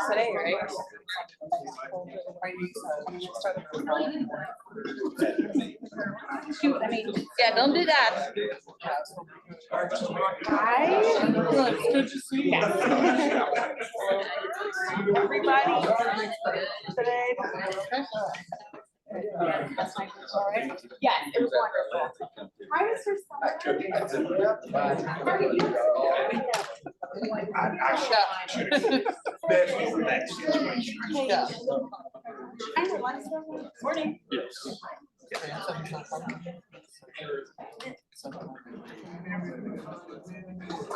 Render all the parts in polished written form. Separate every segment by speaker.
Speaker 1: today, right? Shoot, I mean, yeah, don't do that.
Speaker 2: It's good to see you.
Speaker 1: Everybody today. All right. Yeah, it was wonderful. Hi, Mr.
Speaker 2: Yeah.
Speaker 1: Morning.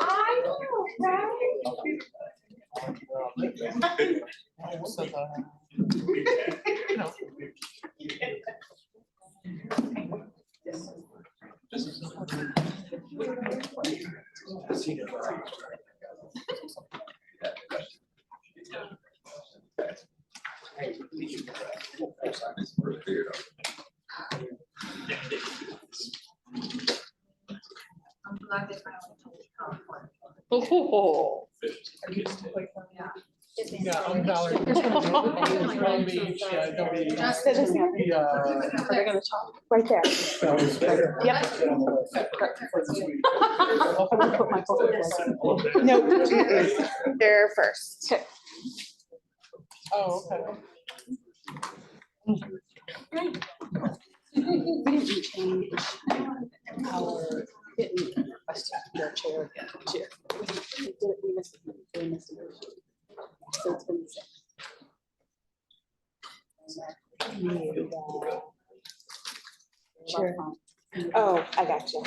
Speaker 1: I know, right?
Speaker 2: So
Speaker 3: I'm glad they finally told you.
Speaker 1: Oh.
Speaker 2: yeah, I'm Valerie. Long Beach, don't be.
Speaker 1: Just sit this down. Are they gonna talk? Right there. Yep. I'm gonna put my phone. No, they're first. Okay.
Speaker 2: Oh, okay.
Speaker 1: We didn't change our hidden question your chair again. We missed it. So it's been the same. Sure. Oh, I got you.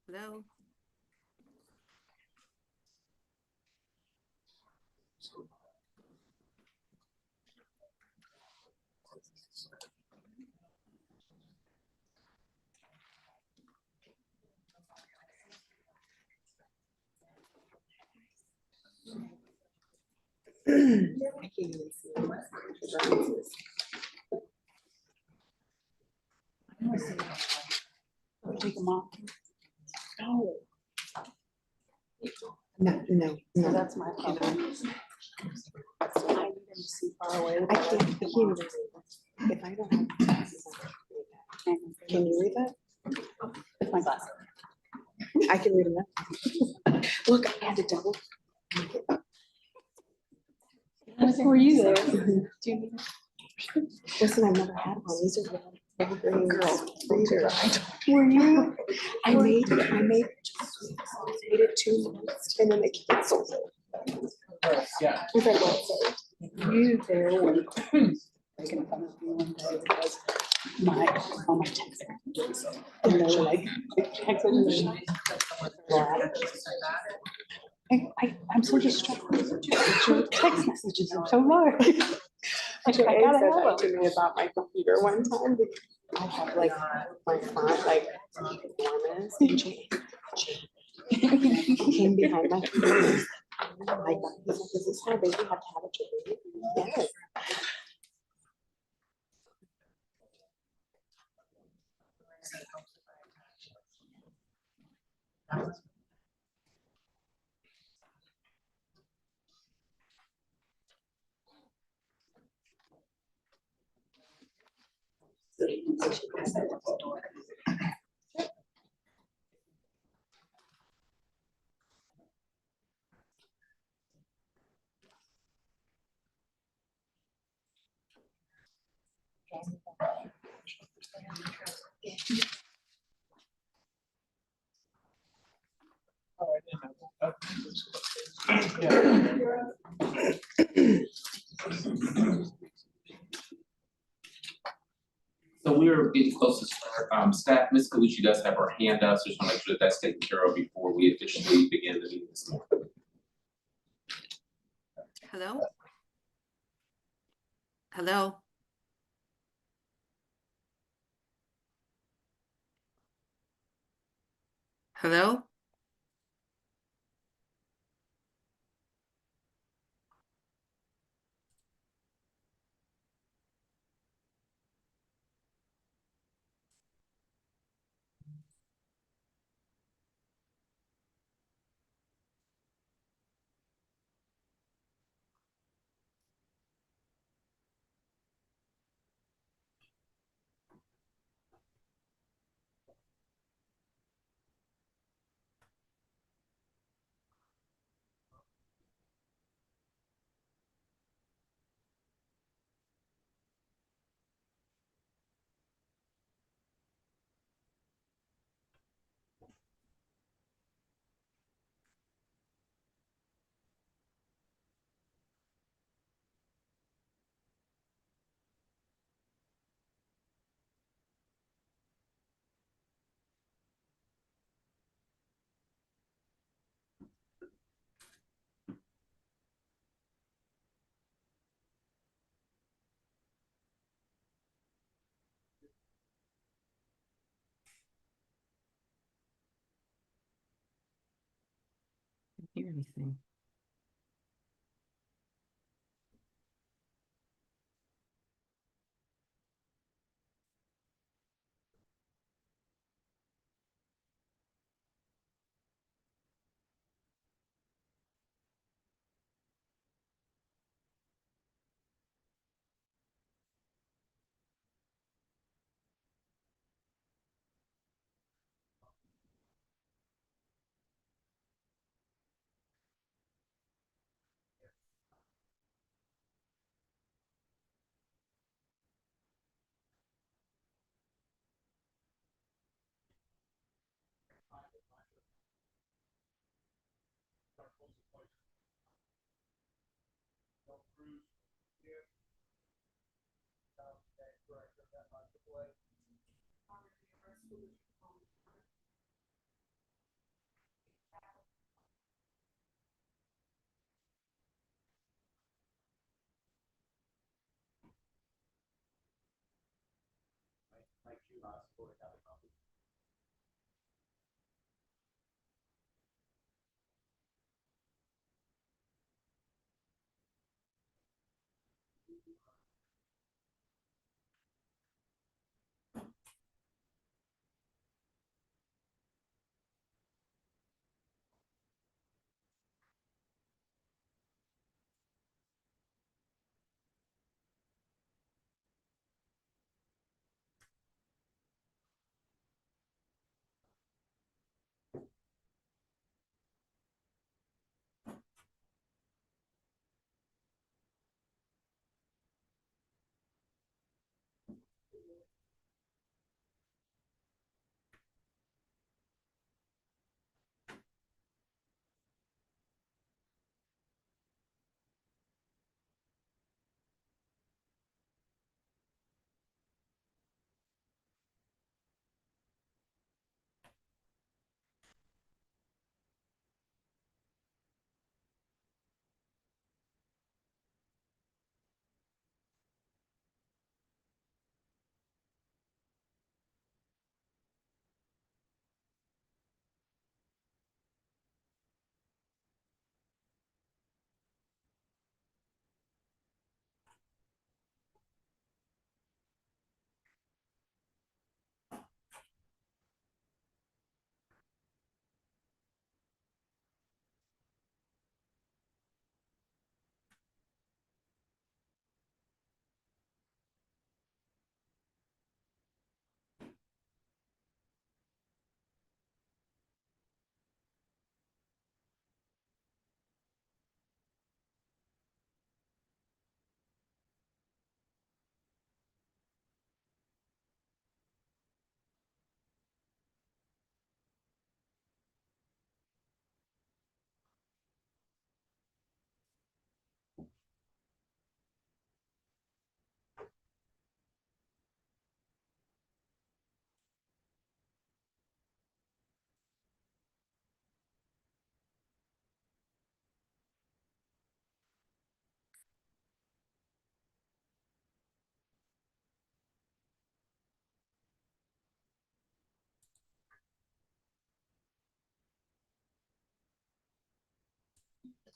Speaker 3: Hello.
Speaker 1: I can't even see take them off. No. No. So that's my problem. I need them to see far away. I can't even read it. If I don't have glasses on, can you read that? With my glasses. I can read them. Look, I had to double. Were you there? Do you need it? Listen, I've never had one. These are really green girls. Were you? I made it 2 months and then they canceled it.
Speaker 2: Yeah.
Speaker 1: Was that what? You there when they can come up one day because on my text. And they were like, I'm so distracted. Your text messages are so large. I
Speaker 4: Said
Speaker 1: gotta
Speaker 4: that
Speaker 1: have
Speaker 4: to me about my computer one time. I have like my font like enormous. And she came behind my computer. Like, is this how big you have to have it to read? Yes.
Speaker 2: Oh, I didn't know.
Speaker 5: So we're getting close to start. Staff, Ms. Calucci does have her hand up, so just want to make sure that that's taken care of before we officially begin the meeting this morning.
Speaker 6: Hello? Hello? Hello? Can't hear anything.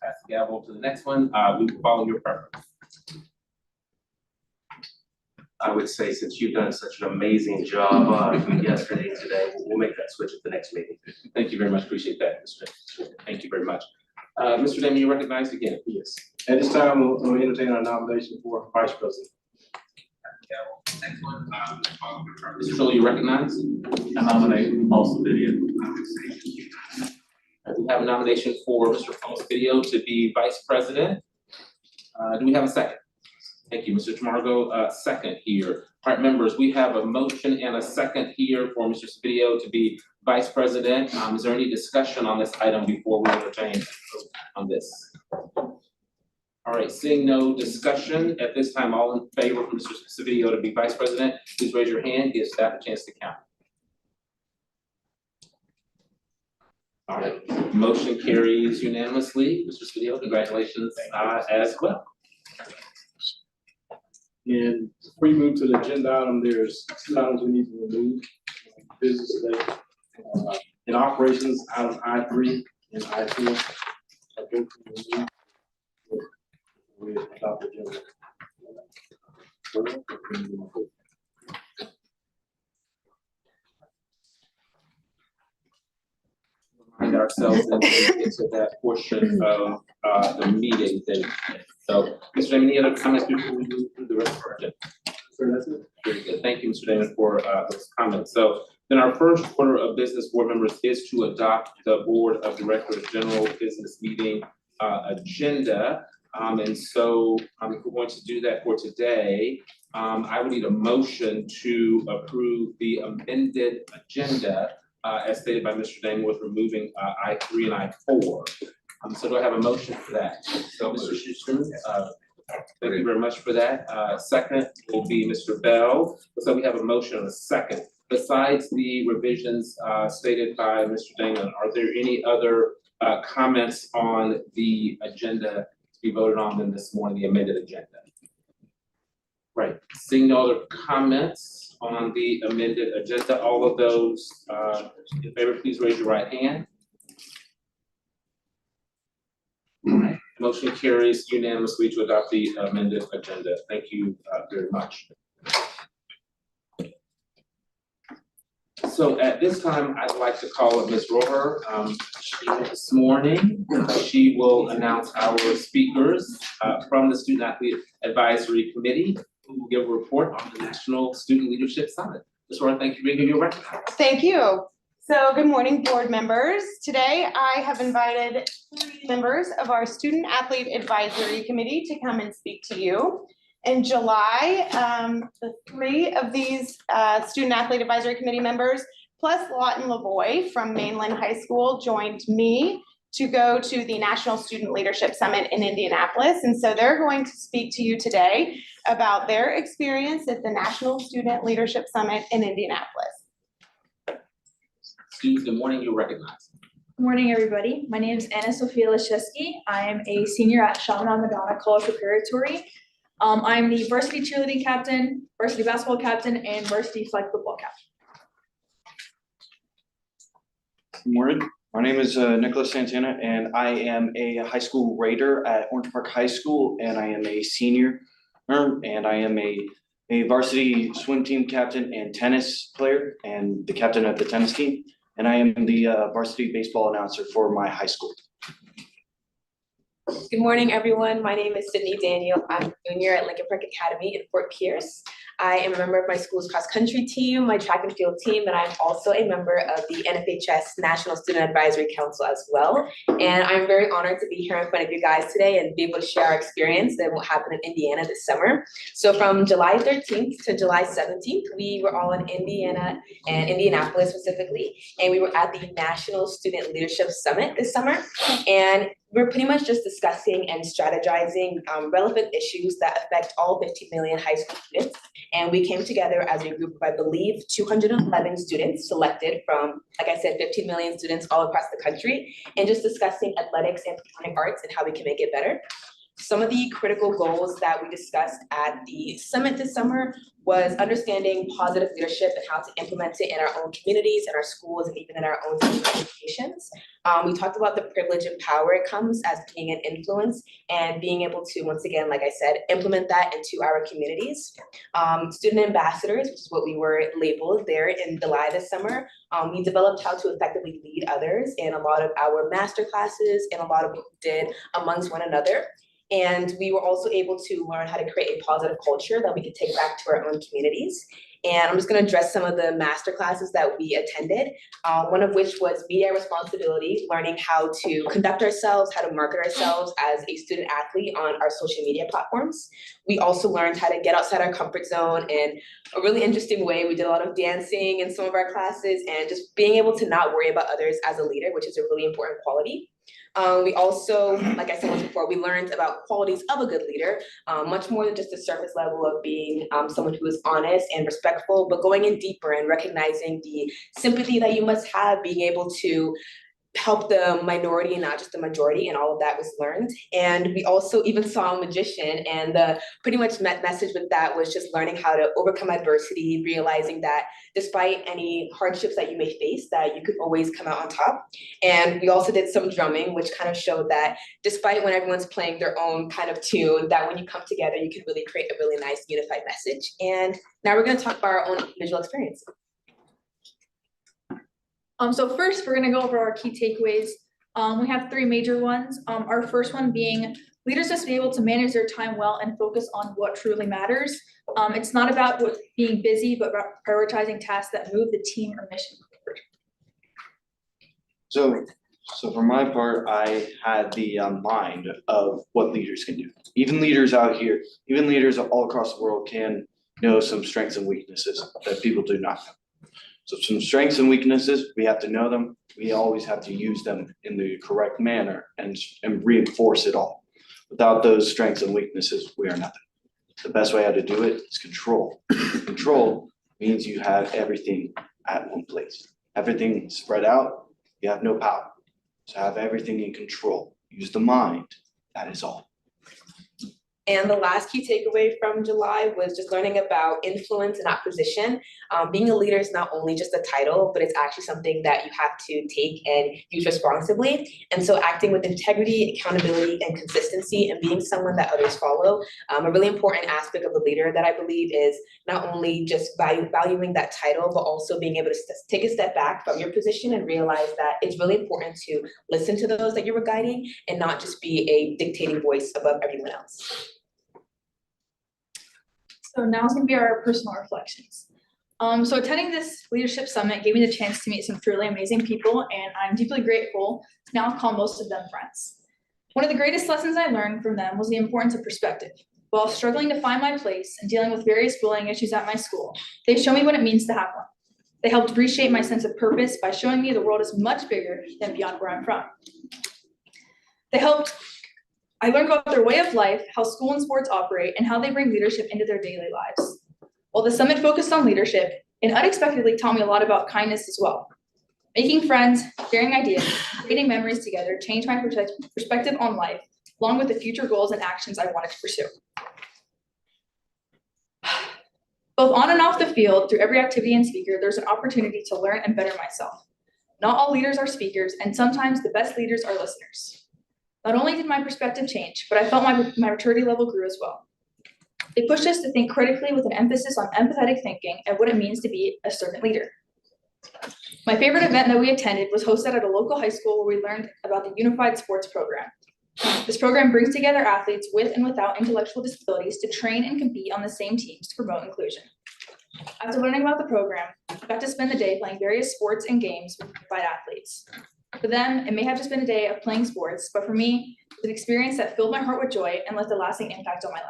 Speaker 5: pass the gavel to the next one. We will follow your preference.
Speaker 7: I would say since you've done such an amazing job yesterday, today, we'll make that switch at the next meeting.
Speaker 5: Thank you very much. Appreciate that, Mr. Damon. Thank you very much. Mr. Damon, you're recognized again.
Speaker 8: Yes. At this time, we'll entertain a nomination for vice president.
Speaker 5: Next one, Mr. Troll, you recognized?
Speaker 7: I nominate Paul Video.
Speaker 5: We have a nomination for Mr. Paul's Video to be vice president. Do we have a second? Thank you, Mr. Tamargo, second here. All right, members, we have a motion and a second here for Mr. Video to be vice president. Is there any discussion on this item before we entertain on this? All right, seeing no discussion at this time, all in favor for Mr. Video to be vice president, please raise your hand, give staff a chance to count. All right, motion carries unanimously. Mr. Video, congratulations as well.
Speaker 8: And before we move to the agenda item, there's two items we need to remove. Business today. In operations, item I3 and I4. We adopt the agenda.
Speaker 5: Find ourselves into that portion of the meeting then. So, Mr. Damon, any other comments before we move through the rest of our agenda?
Speaker 8: Sir, that's it.
Speaker 5: Very good. Thank you, Mr. Damon, for those comments. So then our first order of business, board members, is to adopt the Board of Directors General Business Meeting agenda. And so if we're going to do that for today, I would need a motion to approve the amended agenda as stated by Mr. Damon with removing I3 and I4. So do I have a motion for that? So Mr. Schuster, thank you very much for that. Second will be Mr. Bell. So we have a motion and a second. Besides the revisions stated by Mr. Damon, are there any other comments on the agenda to be voted on then this morning, the amended agenda? Right, seeing no other comments on the amended agenda, all of those in favor, please raise your right hand. Motion carries unanimously to adopt the amended agenda. Thank you very much. So at this time, I'd like to call up Ms. Rohr. This morning, she will announce our speakers from the Student Athlete Advisory Committee who will give a report on the National Student Leadership Summit. Ms. Rohr, thank you for being here.
Speaker 4: Thank you. So good morning, board members. Today, I have invited 3 members of our Student Athlete Advisory Committee to come and speak to you. In July, the 3 of these Student Athlete Advisory Committee members, plus Lawton Lavoie from Mainland High School, joined me to go to the National Student Leadership Summit in Indianapolis. And so they're going to speak to you today about their experience at the National Student Leadership Summit in Indianapolis.
Speaker 5: Students, good morning, you're recognized.
Speaker 9: Good morning, everybody. My name is Anna Sophia Leszewski. I am a senior at Chaminade-Madonna College Preparatory. I'm the varsity cheerleading captain, varsity basketball captain, and varsity flag football captain.
Speaker 10: Good morning. My name is Nicholas Santana, and I am a high school raider at Orange Park High School, and I am a senior, and I am a varsity swim team captain and tennis player, and the captain of the tennis team, and I am the varsity baseball announcer for my high school.
Speaker 11: Good morning, everyone. My name is Sydney Daniel. I'm a junior at Lincoln Park Academy in Fort Pierce. I am a member of my school's cross-country team, my track and field team, and I'm also a member of the NFHS National Student Advisory Council as well. And I'm very honored to be here in front of you guys today and be able to share our experience and what happened in Indiana this summer. So from July 13th to July 17th, we were all in Indiana and Indianapolis specifically, and we were at the National Student Leadership Summit this summer. And we're pretty much just discussing and strategizing relevant issues that affect all 15 million high school students. And we came together as a group of, I believe, 211 students selected from, like I said, 15 million students all across the country, and just discussing athletics and performing arts and how we can make it better. Some of the critical goals that we discussed at the summit this summer was understanding positive leadership and how to implement it in our own communities, in our schools, and even in our own organizations. We talked about the privilege and power it comes as being an influence and being able to, once again, like I said, implement that into our communities. Student ambassadors, which is what we were labeled there in July this summer. We developed how to effectively lead others in a lot of our master classes and a lot of what we did amongst one another. And we were also able to learn how to create a positive culture that we could take back to our own communities. And I'm just going to address some of the master classes that we attended, one of which was media responsibility, learning how to conduct ourselves, how to market ourselves as a student athlete on our social media platforms. We also learned how to get outside our comfort zone in a really interesting way. We did a lot of dancing in some of our classes and just being able to not worry about others as a leader, which is a really important quality. We also, like I said once before, we learned about qualities of a good leader, much more than just the surface level of being someone who is honest and respectful, but going in deeper and recognizing the sympathy that you must have, being able to help the minority and not just the majority, and all of that was learned. And we also even saw a magician, and the pretty much message with that was just learning how to overcome adversity, realizing that despite any hardships that you may face, that you could always come out on top. And we also did some drumming, which kind of showed that despite when everyone's playing their own kind of tune, that when you come together, you can really create a really nice unified message. And now we're going to talk about our own visual experience.
Speaker 9: So first, we're gonna go over our key takeaways. We have three major ones. Our first one being leaders must be able to manage their time well and focus on what truly matters. It's not about being busy, but about prioritizing tasks that move the team or mission forward.
Speaker 10: So for my part, I had the mind of what leaders can do. Even leaders out here, even leaders all across the world can know some strengths and weaknesses that people do not know. So some strengths and weaknesses, we have to know them. We always have to use them in the correct manner and reinforce it all. Without those strengths and weaknesses, we are nothing. The best way how to do it is control. Control means you have everything at one place. Everything spread out, you have no power. So have everything in control. Use the mind, that is all.
Speaker 11: And the last key takeaway from July was just learning about influence and opposition. Being a leader is not only just a title, but it's actually something that you have to take and use responsibly. And so acting with integrity, accountability, and consistency, and being someone that others follow. A really important aspect of a leader that I believe is not only just valuing that title, but also being able to take a step back from your position and realize that it's really important to listen to those that you were guiding and not just be a dictating voice above everyone else.
Speaker 9: So now it's gonna be our personal reflections. So attending this leadership summit gave me the chance to meet some truly amazing people, and I'm deeply grateful to now call most of them friends. One of the greatest lessons I learned from them was the importance of perspective. While struggling to find my place and dealing with various bullying issues at my school, they showed me what it means to have one. They helped reshape my sense of purpose by showing me the world is much bigger than beyond where I'm from. I learned about their way of life, how school and sports operate, and how they bring leadership into their daily lives. While the summit focused on leadership, it unexpectedly taught me a lot about kindness as well. Making friends, sharing ideas, creating memories together changed my perspective on life, along with the future goals and actions I wanted to pursue. Both on and off the field, through every activity and speaker, there's an opportunity to learn and better myself. Not all leaders are speakers, and sometimes the best leaders are listeners. Not only did my perspective change, but I felt my maturity level grew as well. They pushed us to think critically with an emphasis on empathetic thinking and what it means to be a servant leader. My favorite event that we attended was hosted at a local high school where we learned about the Unified Sports Program. This program brings together athletes with and without intellectual disabilities to train and compete on the same teams to promote inclusion. After learning about the program, I got to spend the day playing various sports and games with unified athletes. For them, it may have just been a day of playing sports, but for me, it was an experience that filled my heart with joy and left a lasting impact on my life.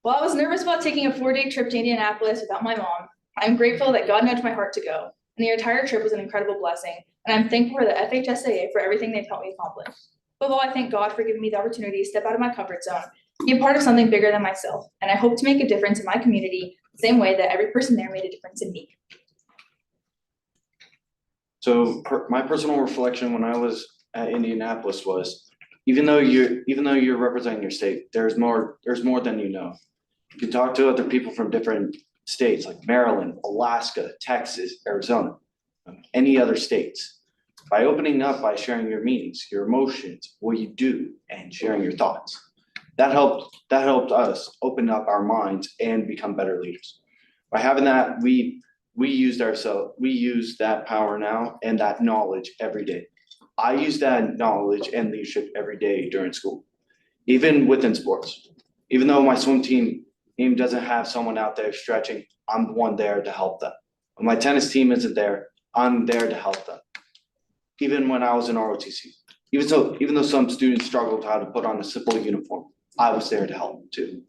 Speaker 9: While I was nervous about taking a 4-day trip to Indianapolis without my mom, I'm grateful that God nudged my heart to go, and the entire trip was an incredible blessing, and I'm thankful for the FHSAA for everything they've helped me accomplish. Above all, I thank God for giving me the opportunity to step out of my comfort zone, be a part of something bigger than myself, and I hope to make a difference in my community the same way that every person there made a difference in me.
Speaker 10: So my personal reflection when I was at Indianapolis was Even though you're representing your state, there's more than you know. You can talk to other people from different states like Maryland, Alaska, Texas, Arizona, any other states. By opening up, by sharing your meetings, your emotions, what you do, and sharing your thoughts. That helped us open up our minds and become better leaders. By having that, we use that power now and that knowledge every day. I use that knowledge and leadership every day during school, even within sports. Even though my swim team doesn't have someone out there stretching, I'm the one there to help them. When my tennis team isn't there, I'm there to help them. Even when I was in ROTC, even though some students struggled how to put on a simple uniform, I was there to help them too.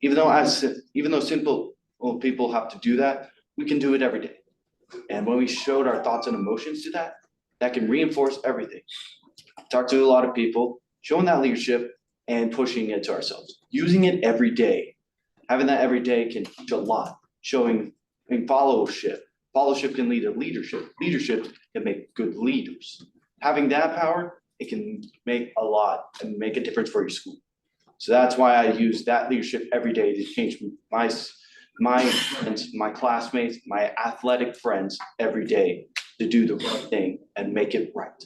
Speaker 10: Even though simple people have to do that, we can do it every day. And when we showed our thoughts and emotions to that can reinforce everything. Talk to a lot of people, showing that leadership and pushing it to ourselves. Using it every day. Having that every day can teach a lot. Showing followership. Followership can lead to leadership. Leadership can make good leaders. Having that power, it can make a lot and make a difference for your school. So that's why I use that leadership every day to change my friends, my classmates, my athletic friends every day to do the right thing and make it right.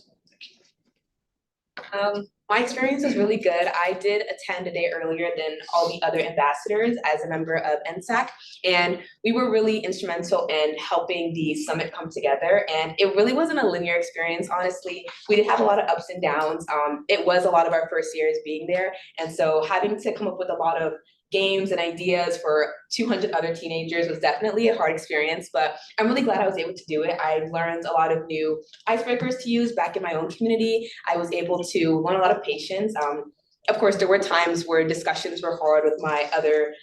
Speaker 11: My experience was really good. I did attend a day earlier than all the other ambassadors as a member of NSAC, and we were really instrumental in helping the summit come together. And it really wasn't a linear experience, honestly. We did have a lot of ups and downs. It was a lot of our first years being there, and so having to come up with a lot of games and ideas for 200 other teenagers was definitely a hard experience, but I'm really glad I was able to do it. I learned a lot of new icebreakers to use back in my own community. I was able to learn a lot of patience. Of course, there were times where discussions were hard with my other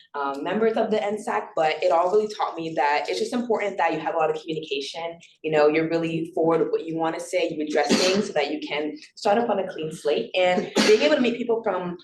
Speaker 11: members of the NSAC, but it all really taught me that it's just important that you have a lot of communication. You know, you're really forward with what you want to say, you address things so that you can start off on a clean slate. And being able to meet people from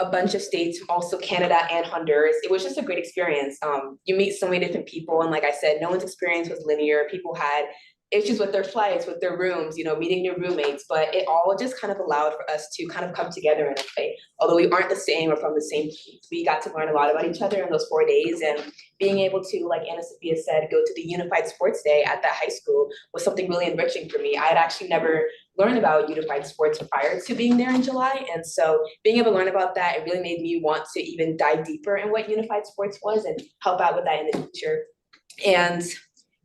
Speaker 11: a bunch of states, also Canada and Honduras. It was just a great experience. You meet so many different people, and like I said, no one's experience was linear. People had issues with their flights, with their rooms, you know, meeting new roommates, but it all just kind of allowed for us to kind of come together in a way. Although we aren't the same or from the same place, we got to learn a lot about each other in those 4 days, and being able to, like Anna Sophia said, go to the Unified Sports Day at that high school was something really enriching for me. I had actually never learned about unified sports prior to being there in July, and so being able to learn about that, it really made me want to even dive deeper in what unified sports was and help out with that in the future. And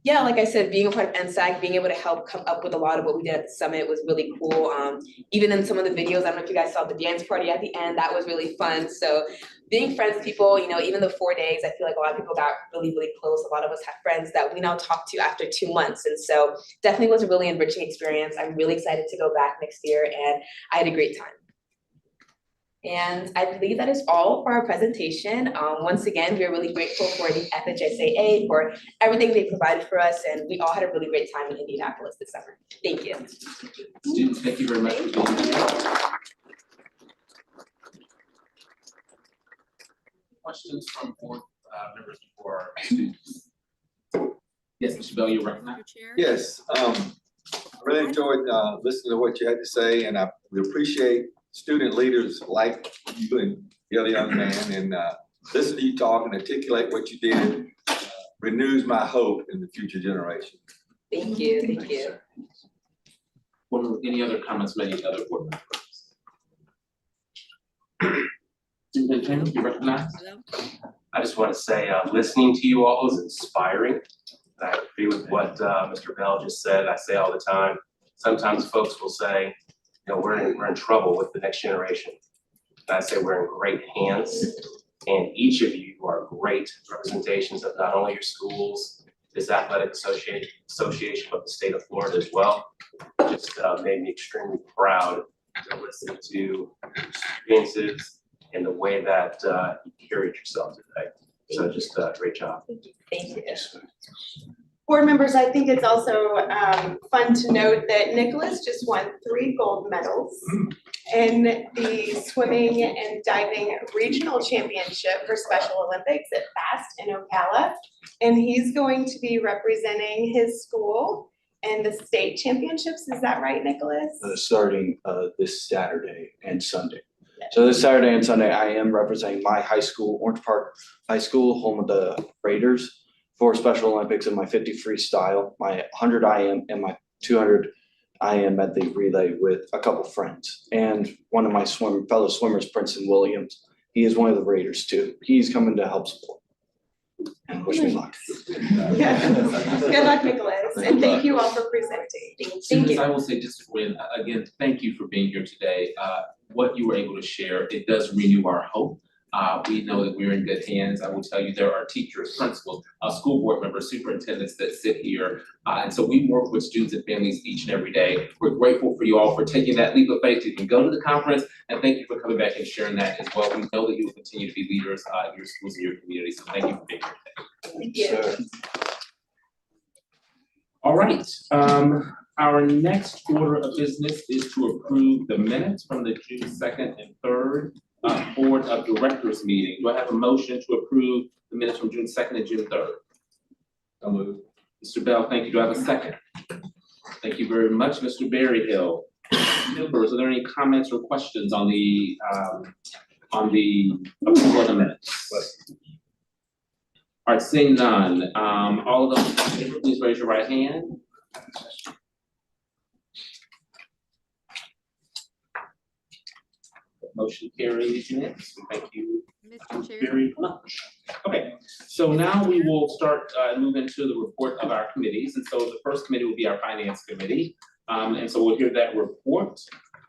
Speaker 11: yeah, like I said, being a part of NSAC, being able to help come up with a lot of what we did at the summit was really cool. Even in some of the videos, I don't know if you guys saw the dance party at the end, that was really fun. So being friends with people, you know, even the 4 days, I feel like a lot of people got really, really close. A lot of us have friends that we now talk to after 2 months. And so definitely was a really enriching experience. I'm really excited to go back next year, and I had a great time. And I believe that is all for our presentation. Once again, we are really grateful for the FHSAA for everything they provided for us, and we all had a really great time in Indianapolis this summer. Thank you.
Speaker 5: Students, thank you very much for being here. Questions from board members before our students? Yes, Mr. Bell, you're recognized.
Speaker 12: Yes, I really enjoyed listening to what you had to say, and we appreciate student leaders like you and the other young man, and listen to you talk and articulate what you did renews my hope in the future generation.
Speaker 11: Thank you, thank you.
Speaker 5: Any other comments from any other board members? Superintendent, you recognize?
Speaker 7: I just want to say, listening to you all is inspiring. I agree with what Mr. Bell just said. I say all the time, sometimes folks will say, you know, we're in trouble with the next generation. And I say we're in great hands, and each of you are great representations of not only your schools, this athletic association, but the state of Florida as well. It just made me extremely proud to listen to your experiences and the way that you carried yourself today. So just great job.
Speaker 11: Thank you.
Speaker 4: Board members, I think it's also fun to note that Nicholas just won 3 gold medals in the swimming and diving regional championship for Special Olympics at FAST in Ocala. And he's going to be representing his school and the state championships. Is that right, Nicholas?
Speaker 10: Starting this Saturday and Sunday. So this Saturday and Sunday, I am representing my high school, Orange Park High School, home of the Raiders, for Special Olympics in my 50 freestyle, my 100 IM, and my 200 IM at the relay with a couple friends. And one of my fellow swimmers, Princeton Williams, he is one of the Raiders too. He's coming to help support. And wish me luck.
Speaker 4: Good luck, Nicholas, and thank you all for presenting. Thank
Speaker 5: Students,
Speaker 4: you.
Speaker 5: I will say just again, thank you for being here today. What you were able to share, it does renew our hope. We know that we're in good hands. I will tell you, there are teachers, principals, school board members, superintendents that sit here. And so we work with students and families each and every day. We're grateful for you all for taking that leap of faith. You can go to the conference, and thank you for coming back and sharing that as well. We know that you will continue to be leaders in your schools and your community. So thank you for being here today.
Speaker 4: Thank you.
Speaker 5: All right, our next order of business is to approve the minutes from the June 2nd and 3rd Board of Directors meeting. Do I have a motion to approve the minutes from June 2nd and June 3rd?
Speaker 12: So moved.
Speaker 5: Mr. Bell, thank you. Do I have a second? Thank you very much, Mr. Berryhill. Members, are there any comments or questions on the approval of the minutes? All right, seeing none, all of those in favor, please raise your right hand. Motion carries unanimously. Thank you
Speaker 6: Mr. Chair,
Speaker 5: very much. Okay, so now we will start, move into the report of our committees. And so the first committee will be our finance committee. And so we'll hear that report.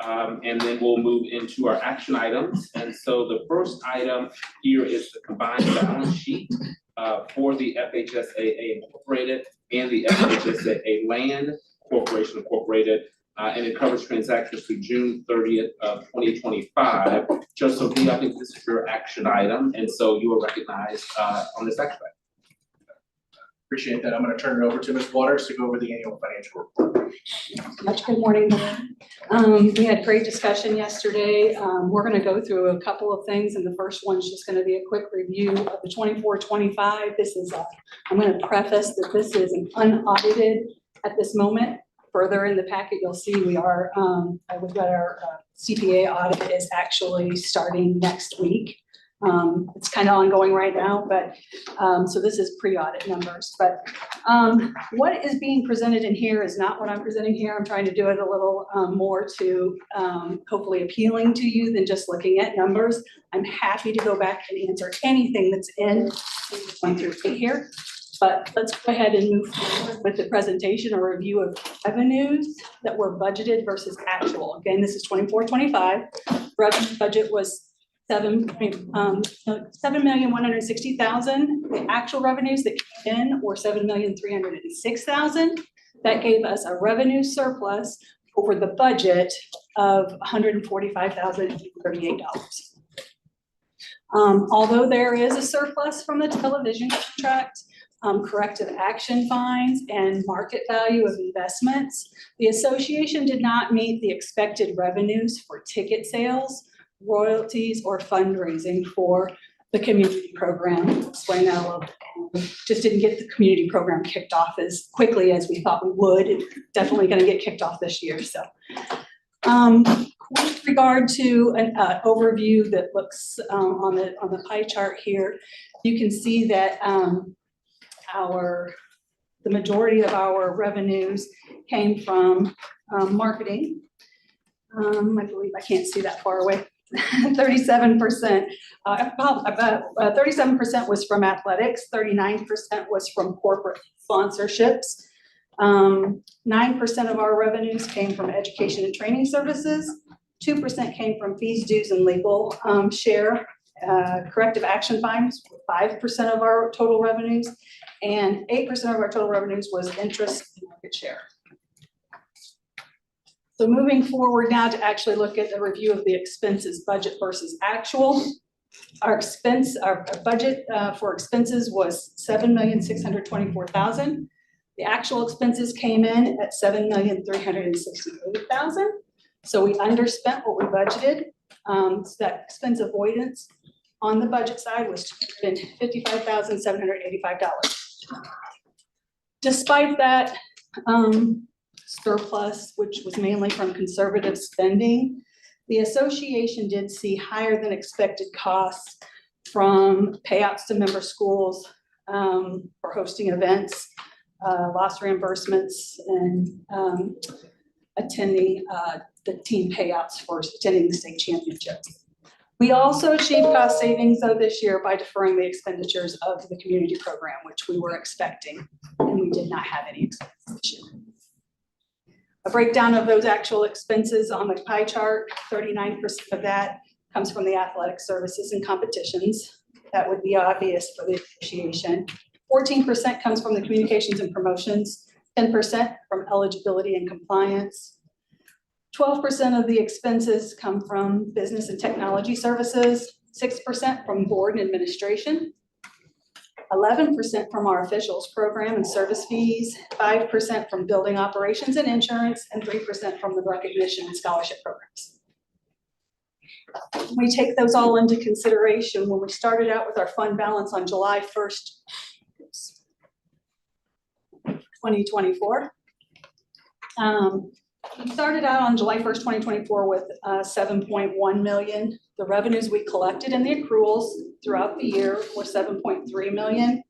Speaker 5: And then we'll move into our action items. And so the first item here is the combined balance sheet for the FHSAA Incorporated and the FHSAA Land Corporation Incorporated. And it covers transactions through June 30th of 2025. Just so I think this is your action item, and so you are recognized on this action item.
Speaker 2: Appreciate that. I'm going to turn it over to Ms. Waters to go over the annual financial report.
Speaker 13: Good morning. We had great discussion yesterday. We're going to go through a couple of things, and the first one's just going to be a quick review of the 24-25. This is I'm going to preface that this is an unaudited at this moment. Further in the packet, you'll see we've got our CPA audit is actually starting next week. It's kind of ongoing right now, but so this is pre-audit numbers. But what is being presented in here is not what I'm presenting here. I'm trying to do it a little more to hopefully appealing to you than just looking at numbers. I'm happy to go back and answer anything that's in going through here. But let's go ahead and move forward with the presentation or review of revenues that were budgeted versus actual. Again, this is 24-25. Revenue budget was $7,160,000. The actual revenues that came in were $7,306,000. That gave us a revenue surplus over the budget of $145,038. Although there is a surplus from the television contract, corrective action fines, and market value of investments, the association did not meet the expected revenues for ticket sales, royalties, or fundraising for the community program. I'll explain that a little bit. Just didn't get the community program kicked off as quickly as we thought we would. It's definitely going to get kicked off this year. So with regard to an overview that looks on the pie chart here, you can see that the majority of our revenues came from marketing. I believe I can't see that far away. 37%. About 37% was from athletics. 39% was from corporate sponsorships. 9% of our revenues came from education and training services. 2% came from fees, dues, and legal share. Corrective action fines were 5% of our total revenues, and 8% of our total revenues was interest and market share. So moving forward now to actually look at the review of the expenses budget versus actual. Our budget for expenses was $7,624,000. The actual expenses came in at $7,368,000. So we underspent what we budgeted. So that expense avoidance on the budget side was $255,785. Despite that, surplus, which was mainly from conservative spending. The association did see higher than expected costs from payouts to member schools for hosting events, loss reimbursements, and attending the team payouts for attending the state championships. We also achieved cost savings though this year by deferring the expenditures of the community program, which we were expecting, and we did not have any expenses this year. A breakdown of those actual expenses on the pie chart, 39% of that comes from the athletic services and competitions. That would be obvious for the association. 14% comes from the communications and promotions, 10% from eligibility and compliance. 12% of the expenses come from business and technology services, 6% from board and administration, 11% from our officials program and service fees, 5% from building operations and insurance, and 3% from the recognition and scholarship programs. We take those all into consideration when we started out with our fund balance on July 1st, 2024. We started out on July 1st, 2024 with 7.1 million. The revenues we collected and the accruals throughout the year were 7.3 million.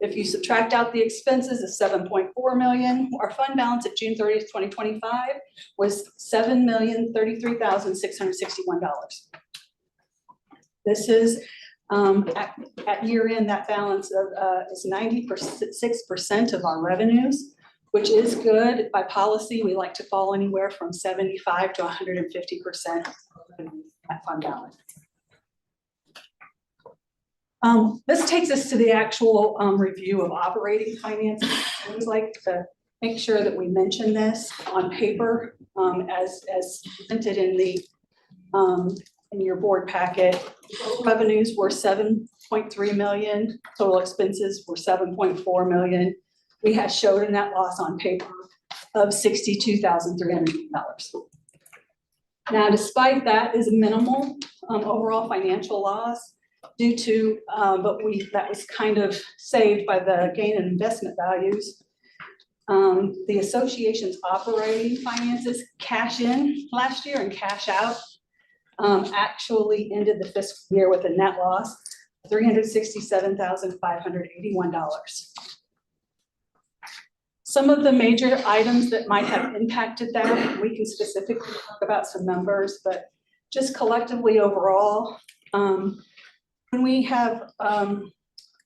Speaker 13: If you subtract out the expenses of 7.4 million, our fund balance at June 30th, 2025 was $7,033,661. This is at year end, that balance is 96% of our revenues, which is good. By policy, we like to fall anywhere from 75 to 150% at fund balance. This takes us to the actual review of operating finances. I always like to make sure that we mention this on paper as presented in the in your board packet. Revenues were 7.3 million. Total expenses were 7.4 million. We had showed a net loss on paper of $62,300. Now, despite that is minimal overall financial loss due to, that was kind of saved by the gain in investment values. The association's operating finances, cash in last year and cash out, actually ended the fiscal year with a net loss of $367,581. Some of the major items that might have impacted that, we can specifically talk about some numbers, but just collectively overall, when we have,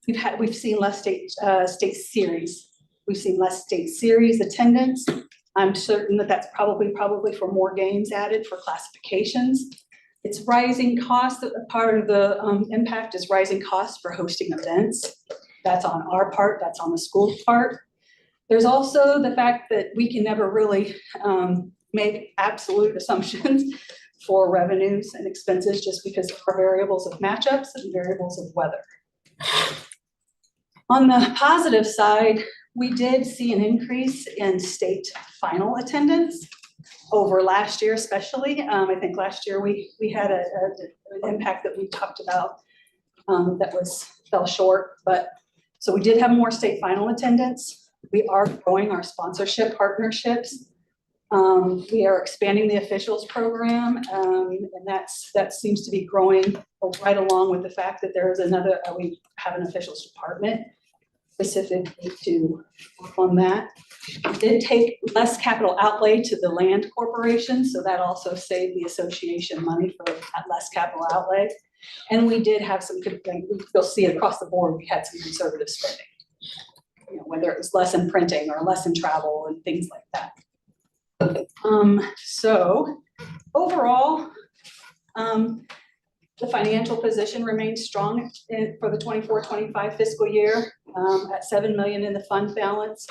Speaker 13: we've seen less state series. We've seen less state series attendance. I'm certain that that's probably for more games added for classifications. It's rising costs. Part of the impact is rising costs for hosting events. That's on our part, that's on the school's part. There's also the fact that we can never really make absolute assumptions for revenues and expenses just because there are variables of matchups and variables of weather. On the positive side, we did see an increase in state final attendance over last year, especially. I think last year we had an impact that we talked about that fell short, but so we did have more state final attendance. We are growing our sponsorship partnerships. We are expanding the officials program, and that seems to be growing right along with the fact that there is we have an officials department specifically to work on that. We did take less capital outlay to the land corporation, so that also saved the association money for less capital outlay. And we did have some, you'll see across the board, we had some conservative spending. You know, whether it was less in printing or less in travel and things like that. So overall, the financial position remains strong for the 24-25 fiscal year at $7 million in the fund balance.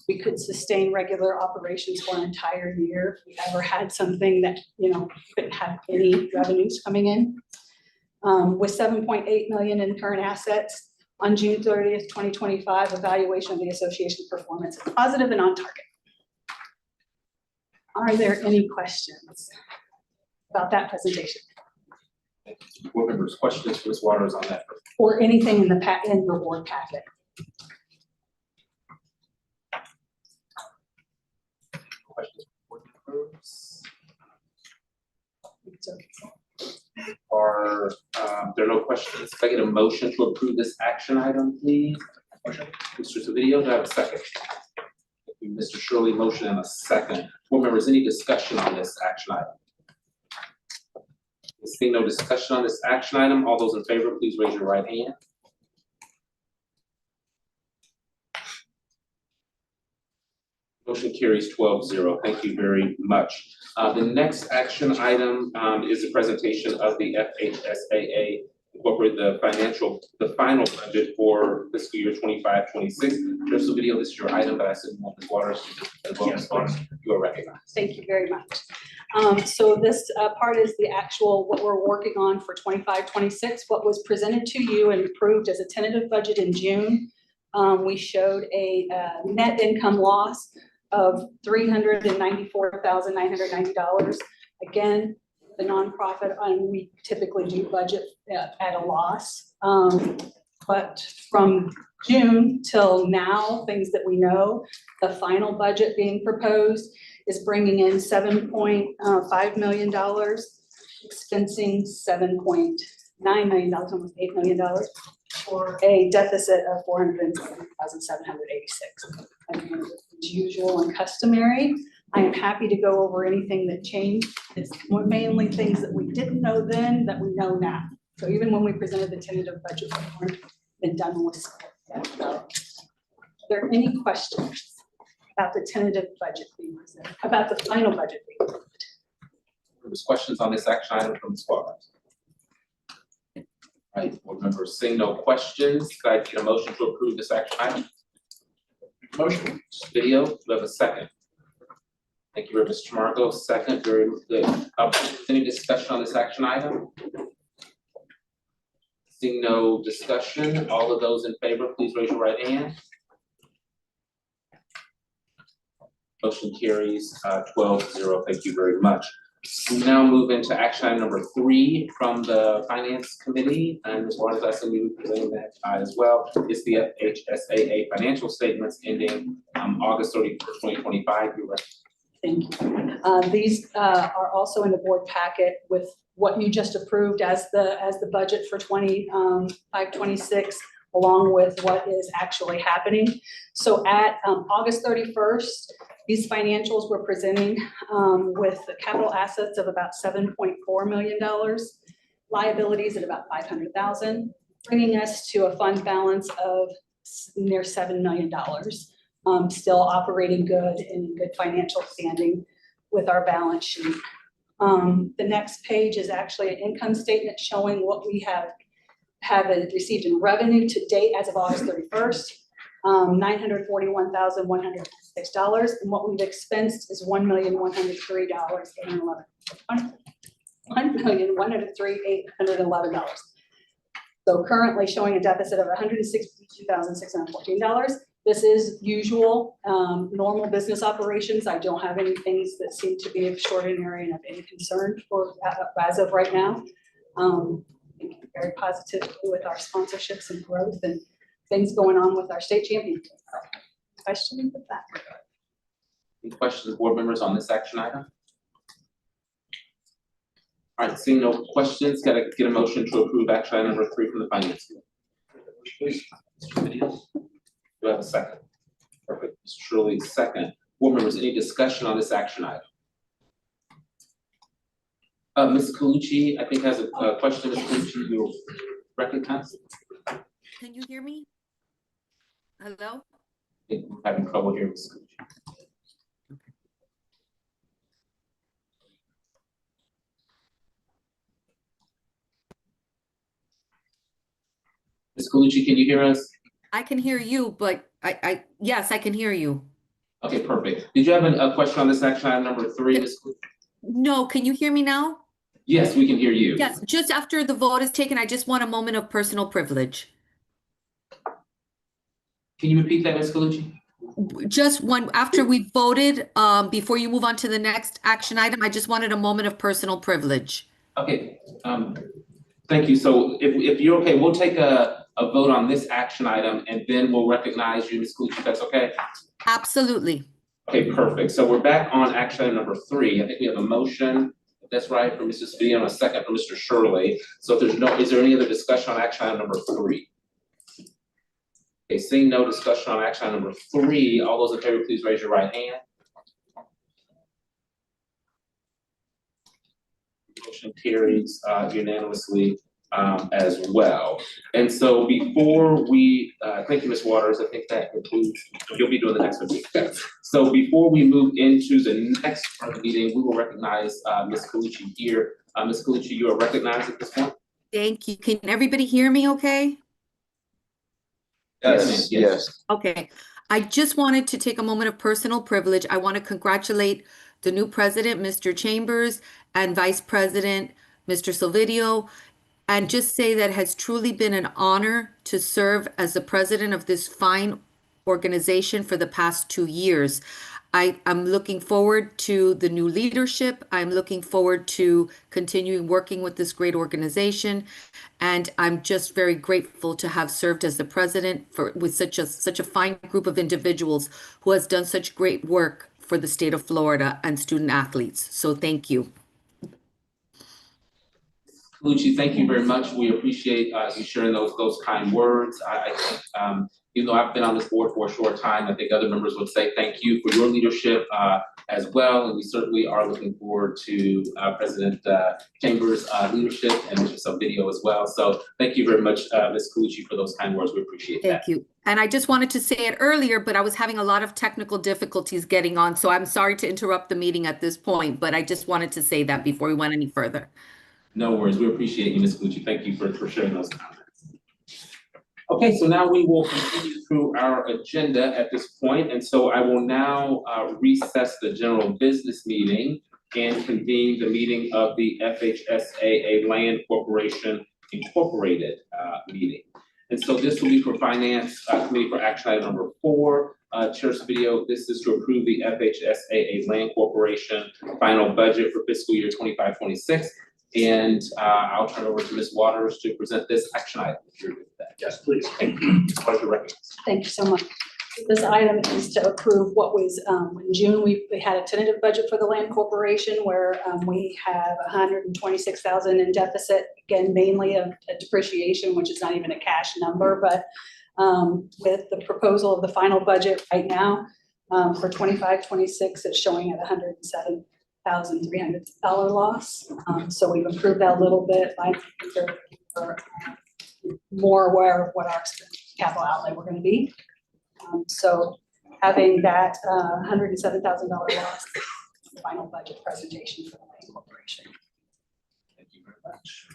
Speaker 13: We could sustain regular operations for an entire year if we ever had something that, couldn't have any revenues coming in. With $7.8 million in current assets, on June 30th, 2025, evaluation of the association's performance is positive and on target. Are there any questions about that presentation?
Speaker 5: Board members, questions, Ms. Waters on that?
Speaker 13: Or anything in your board packet?
Speaker 5: questions from board members? Are there are no questions? Can I get a motion to approve this action item, please? Motion. Mr. Savidio, do I have a second? Thank you, Mr. Shirley, motion and a second. Board members, any discussion on this action item? Seeing no discussion on this action item, all those in favor, please raise your right hand. Motion carries 12-0. Thank you very much. The next action item is the presentation of the FHSAA incorporate the final budget for fiscal year 25-26. Mr. Video, this is your item, but I said you want the Waters as well as Waters. You are recognized.
Speaker 13: Thank you very much. So this part is the actual, what we're working on for 25-26. What was presented to you and approved as a tentative budget in June. We showed a net income loss of $394,990. Again, the nonprofit, we typically do budget at a loss. But from June till now, things that we know, the final budget being proposed is bringing in $7.5 million, expensing $7.9 million, almost $8 million, for a deficit of $470,786. Again, as usual and customary. I am happy to go over anything that changed. It's mainly things that we didn't know then that we know now. So even when we presented the tentative budget, we weren't been done with yet. Are there any questions about the tentative budget being presented, about the final budget being presented?
Speaker 5: There's questions on this action item from the squad. All right, board members, seeing no questions, can I get a motion to approve this action item? Motion. Video, do we have a second? Thank you very much, Mr. Marco. Second, very good. Any discussion on this action item? Seeing no discussion, all of those in favor, please raise your right hand. Motion carries 12-0. Thank you very much. We now move into action item number 3 from the Finance Committee, and Ms. Waters, I assume you presenting that as well. It's the FHSAA financial statements ending August 31st, 2025. You're right.
Speaker 13: Thank you. These are also in the board packet with what you just approved as the budget for 25-26, along with what is actually happening. So at August 31st, these financials were presenting with capital assets of about $7.4 million, liabilities at about $500,000, bringing us to a fund balance of near $7 million. Still operating good and in good financial standing with our balance sheet. The next page is actually an income statement showing what we have received in revenue to date as of August 31st, $941,106, and what we've expensed is $1,103,811. So currently showing a deficit of $162,614. This is usual, normal business operations. I don't have any things that seem to be extraordinary and of any concern for as of right now. Very positive with our sponsorships and growth and things going on with our state champion. Questions with that?
Speaker 5: Any questions, board members, on this action item? All right, seeing no questions, can I get a motion to approve action item number 3 from the Finance Committee? Mr. Videos? Do I have a second? Perfect. Mr. Shirley, second. Board members, any discussion on this action item? Ms. Colucci, I think has a question. Ms. Colucci, you'll recognize?
Speaker 6: Can you hear me? Hello?
Speaker 5: I'm having trouble hearing Ms. Colucci. Ms. Colucci, can you hear us?
Speaker 6: I can hear you, but yes, I can hear you.
Speaker 5: Okay, perfect. Did you have a question on this action item number 3, Ms. Colucci?
Speaker 6: No, can you hear me now?
Speaker 5: Yes, we can hear you.
Speaker 6: Yes, just after the vote is taken, I just want a moment of personal privilege.
Speaker 5: Can you repeat that, Ms. Colucci?
Speaker 6: Just one, after we voted, before you move on to the next action item, I just wanted a moment of personal privilege.
Speaker 5: Okay, thank you. So if you're okay, we'll take a vote on this action item and then we'll recognize you, Ms. Colucci, if that's okay?
Speaker 6: Absolutely.
Speaker 5: Okay, perfect. So we're back on action item number 3. I think we have a motion, if that's right, from Mrs. Speedy and a second from Mr. Shirley. So if there's no, is there any other discussion on action item number 3? Okay, seeing no discussion on action item number 3, all those in favor, please raise your right hand. Motion carries unanimously as well. And so before we, thank you, Ms. Waters, I think that concludes, you'll be doing the next one. So before we move into the next part of the meeting, we will recognize Ms. Colucci here. Ms. Colucci, you are recognized at this point.
Speaker 6: Thank you. Can everybody hear me okay?
Speaker 5: Yes, yes.
Speaker 6: Okay, I just wanted to take a moment of personal privilege. I want to congratulate the new president, Mr. Chambers, and Vice President, Mr. Silvidio, and just say that it has truly been an honor to serve as the president of this fine organization for the past 2 years. I'm looking forward to the new leadership. I'm looking forward to continuing working with this great organization. And I'm just very grateful to have served as the president with such a fine group of individuals who has done such great work for the state of Florida and student athletes. So thank you.
Speaker 5: Colucci, thank you very much. We appreciate you sharing those kind words. I think, even though I've been on this board for a short time, I think other members would say thank you for your leadership as well. And we certainly are looking forward to President Chambers' leadership and Mr. Silvidio as well. So thank you very much, Ms. Colucci, for those kind words. We appreciate that.
Speaker 6: Thank you. And I just wanted to say it earlier, but I was having a lot of technical difficulties getting on. So I'm sorry to interrupt the meeting at this point, but I just wanted to say that before we went any further.
Speaker 5: No worries. We appreciate you, Ms. Colucci. Thank you for sharing those comments. Okay, so now we will continue through our agenda at this point, and so I will now recess the general business meeting and convene the meeting of the FHSAA Land Corporation Incorporated meeting. And so this will be for Finance Committee for action item number 4. Chair Silvidio, this is to approve the FHSAA Land Corporation final budget for fiscal year 25-26. And I'll turn it over to Ms. Waters to present this action item. If you're good with that.
Speaker 2: Yes, please.
Speaker 5: Thank you. It's quite recognized.
Speaker 13: Thank you so much. This item is to approve what was, in June, we had a tentative budget for the Land Corporation where we have $126,000 in deficit, again, mainly of depreciation, which is not even a cash number, but with the proposal of the final budget right now for 25-26, it's showing at $107,300 loss. So we've improved that a little bit by more aware of what our capital outlay we're going to be. So having that $107,000 loss, the final budget presentation for the Land Corporation.
Speaker 5: Thank you very much.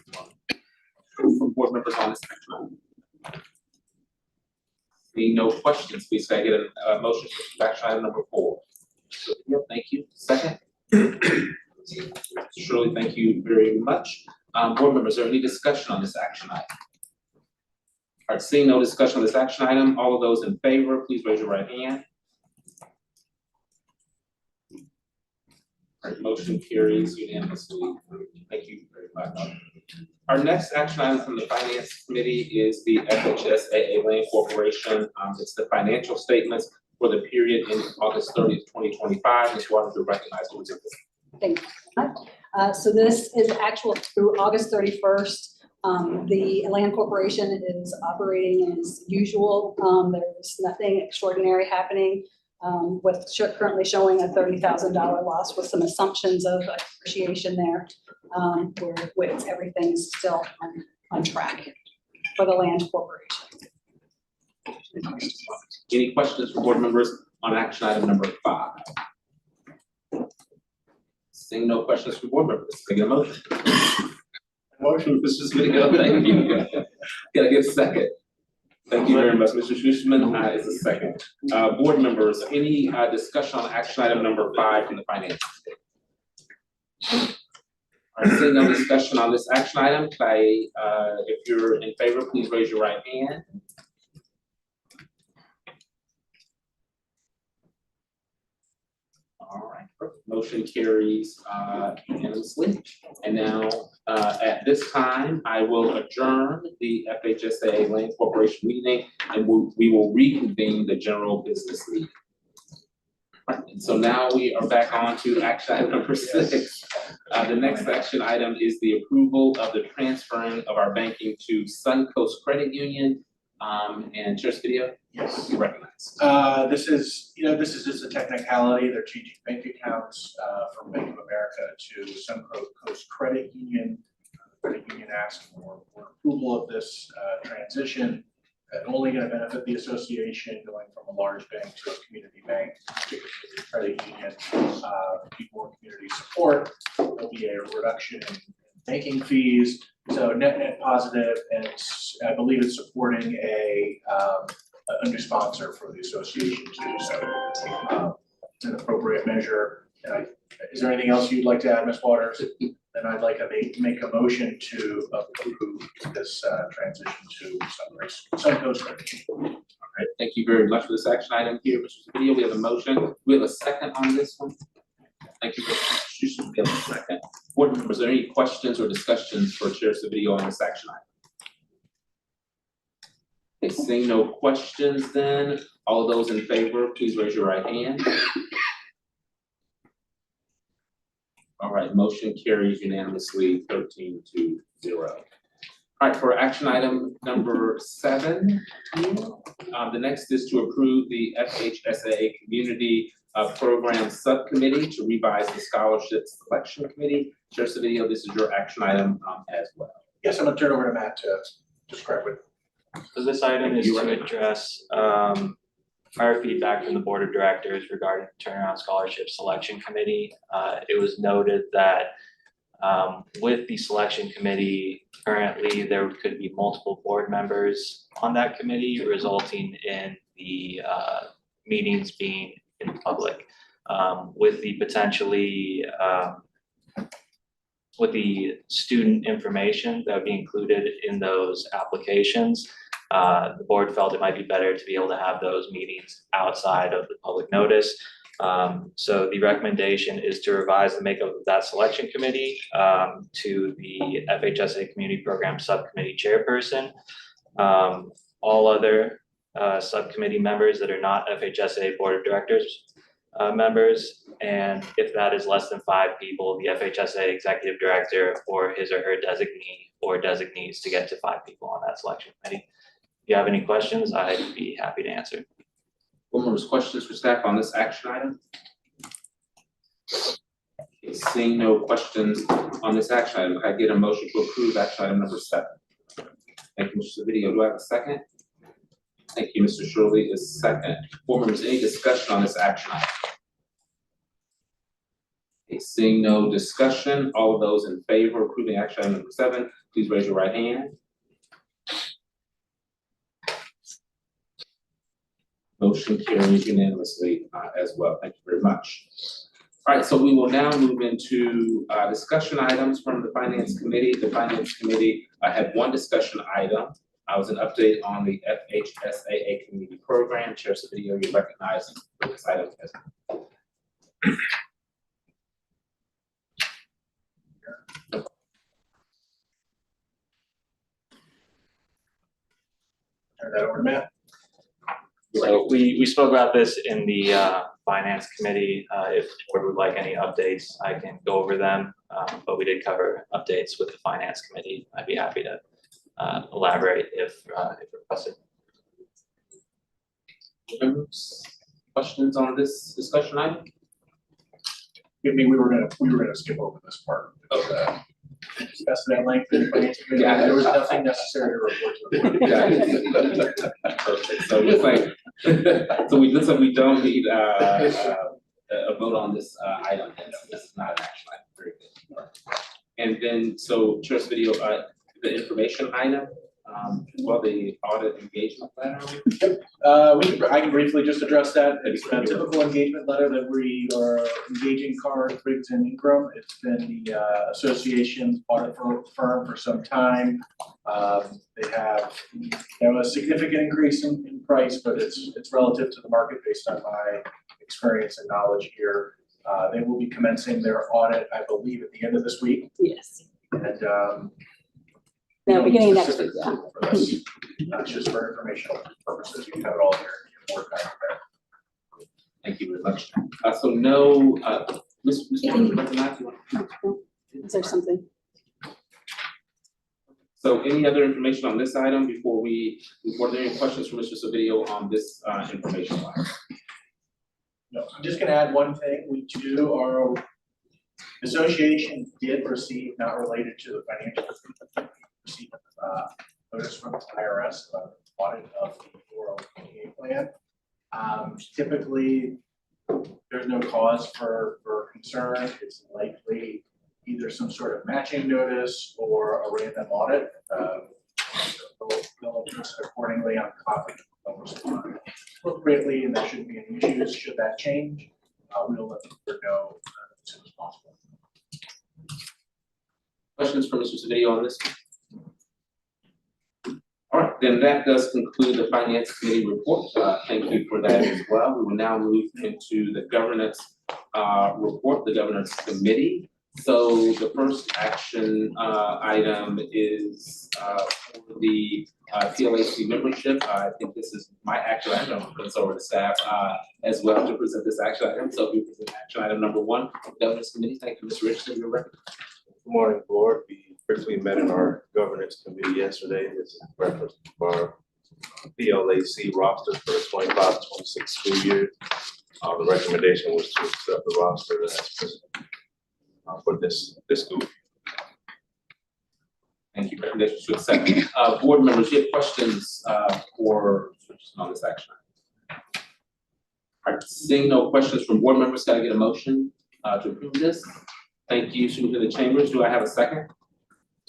Speaker 5: From board members on this action item. Seeing no questions, please can I get a motion for action item number 4? Thank you. Second. Shirley, thank you very much. Board members, is there any discussion on this action item? All right, seeing no discussion on this action item, all of those in favor, please raise your right hand. All right, motion carries unanimously. Thank you very much. Our next action item from the Finance Committee is the FHSAA Land Corporation. It's the financial statements for the period in August 30th, 2025. Ms. Waters, you're recognized.
Speaker 13: Thank you so much. So this is actual through August 31st. The Land Corporation is operating as usual. There's nothing extraordinary happening with currently showing a $30,000 loss with some assumptions of appreciation there. With everything is still on track for the Land Corporation.
Speaker 5: Any questions from board members on action item number 5? Seeing no questions from board members, can I get a motion? Motion, Mr. Silvidio, thank you. Can I get a second? Thank you very much, Mr. Schusterman, is a second. Board members, any discussion on action item number 5 from the Finance Committee? All right, seeing no discussion on this action item, if you're in favor, please raise your right hand. All right, perfect. Motion carries unanimously. And now, at this time, I will adjourn the FHSAA Land Corporation meeting, and we will reconvene the general business meeting. And so now we are back on to action item number 6. The next action item is the approval of the transferring of our banking to Suncoast Credit Union. And Chair Video,
Speaker 2: Yes.
Speaker 5: you recognize.
Speaker 2: This is just a technicality. They're changing bank accounts from Bank of America to Suncoast Credit Union. The Credit Union asked for approval of this transition. Only going to benefit the association, going from a large bank to a community bank, particularly the credit union, be more community support. There'll be a reduction in banking fees. So net positive, and I believe it's supporting a new sponsor for the association too. So it's an appropriate measure. And is there anything else you'd like to add, Ms. Waters? Then I'd like to make a motion to approve this transition to Suncoast Credit Union.
Speaker 5: All right, thank you very much for this action item here, Mr. Video. We have a motion. We have a second on this one. Thank you for the we have a second. Board members, are there any questions or discussions for Chair Video on this action item? Okay, seeing no questions then, all of those in favor, please raise your right hand. All right, motion carries unanimously 13-0. All right, for action item number 7, the next is to approve the FHSAA Community Program Subcommittee to revise the Scholarship Selection Committee. Chair Video, this is your action item as well.
Speaker 2: Yes, I'm going to turn over to Matt to describe it.
Speaker 10: So this item is to address prior feedback from the Board of Directors regarding the Turnaround Scholarship Selection Committee. It was noted that with the selection committee, currently there could be multiple board members on that committee, resulting in the meetings being in public. With the potentially with the student information that would be included in those applications, the board felt it might be better to be able to have those meetings outside of the public notice. So the recommendation is to revise the makeup of that selection committee to the FHSAA Community Program Subcommittee Chairperson. All other subcommittee members that are not FHSAA Board of Directors members, and if that is less than 5 people, the FHSAA Executive Director or his or her designee or designees to get to 5 people on that selection committee. If you have any questions, I'd be happy to answer.
Speaker 5: Board members, questions for staff on this action item? Okay, seeing no questions on this action item, can I get a motion to approve action item number 7? Thank you, Mr. Video. Do I have a second? Thank you, Mr. Shirley is second. Board members, any discussion on this action item? Okay, seeing no discussion, all of those in favor of approving action item number 7, please raise your right hand. Motion carries unanimously as well. Thank you very much. All right, so we will now move into discussion items from the Finance Committee. The Finance Committee had one discussion item. I was an update on the FHSAA Community Program. Chair Video, you recognize this item as well.
Speaker 2: Turn that over to Matt.
Speaker 10: So we spoke about this in the Finance Committee. If the board would like any updates, I can go over them. But we did cover updates with the Finance Committee. I'd be happy to elaborate if requested.
Speaker 5: Questions on this discussion item?
Speaker 2: Give me, we were gonna skip over this part. Okay. Discuss that length in the Finance Committee.
Speaker 5: Yeah.
Speaker 2: There was nothing necessary to report to the board.
Speaker 5: Perfect. So it looks like, looks like we don't need a vote on this item. This is not an action item. Very good. And then, so Chair Video, the information item, well, the audit engagement letter.
Speaker 2: I can briefly just address that. It's a typical engagement letter that we are engaging Carr, Briggs and Ingram. It's been the association's audit firm for some time. They have a significant increase in price, but it's relative to the market based on my experience and knowledge here. They will be commencing their audit, I believe, at the end of this week.
Speaker 13: Yes.
Speaker 2: And
Speaker 13: No, beginning of next week, yeah.
Speaker 2: for this, not just for informational purposes. You have it all here in your board packet there.
Speaker 5: Thank you very much. So no, Mr. President, you want-
Speaker 13: Is there something?
Speaker 5: So any other information on this item before there any questions from Mr. Savidio on this information line?
Speaker 2: No, I'm just gonna add one thing. We do, our association did receive, not related to the financial, receive notice from the IRS about audit of the 401k plan. Typically, there's no cause for concern. It's likely either some sort of matching notice or a random audit. They'll adjust accordingly on copy. They'll respond appropriately, and there shouldn't be any issues. Should that change, we'll let the board know as soon as possible.
Speaker 5: Questions for Mr. Savidio on this? All right, then that does conclude the Finance Committee report. Thank you for that as well. We will now move into the governance report, the governance committee. So the first action item is for the PLAC membership. I think this is my action item. I'm going to over to staff as well to present this action item. So we present action item number 1, governance committee. Thank you, Mr. Richardson. Your record.
Speaker 14: Good morning, board. We briefly met in our governance committee yesterday. This is reference to our PLAC roster for the 25-26 school year. The recommendation was to accept the roster as presented for this school.
Speaker 5: Thank you. Recommendation to accept. Board members, you have questions for on this action item? All right, seeing no questions from board members, can I get a motion to approve this? Thank you, Superintendent Chambers. Do I have a second?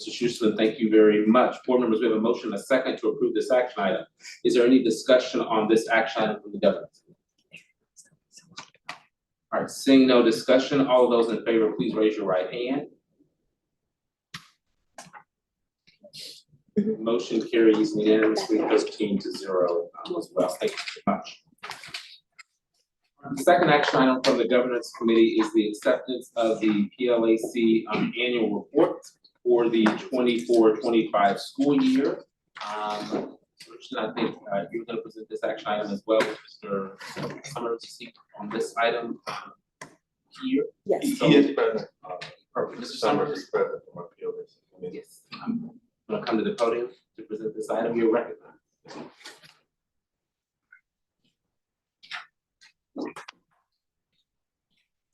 Speaker 5: Mr. Schusterman, thank you very much. Board members, we have a motion, a second to approve this action item. Is there any discussion on this action item from the governance? All right, seeing no discussion, all of those in favor, please raise your right hand. Motion carries unanimously 13-0 as well. Thank you very much. The second action item from the governance committee is the acceptance of the PLAC annual report for the 24-25 school year. I think you're going to present this action item as well, Mr. Summers, to speak on this item here.
Speaker 13: Yes.
Speaker 5: So,
Speaker 14: He is present.
Speaker 5: Perfect. Mr.
Speaker 14: Summers
Speaker 5: Summers.
Speaker 14: is present from our PLAC committee.
Speaker 5: Yes. I'm going to come to the podium to present this item. You're recognized.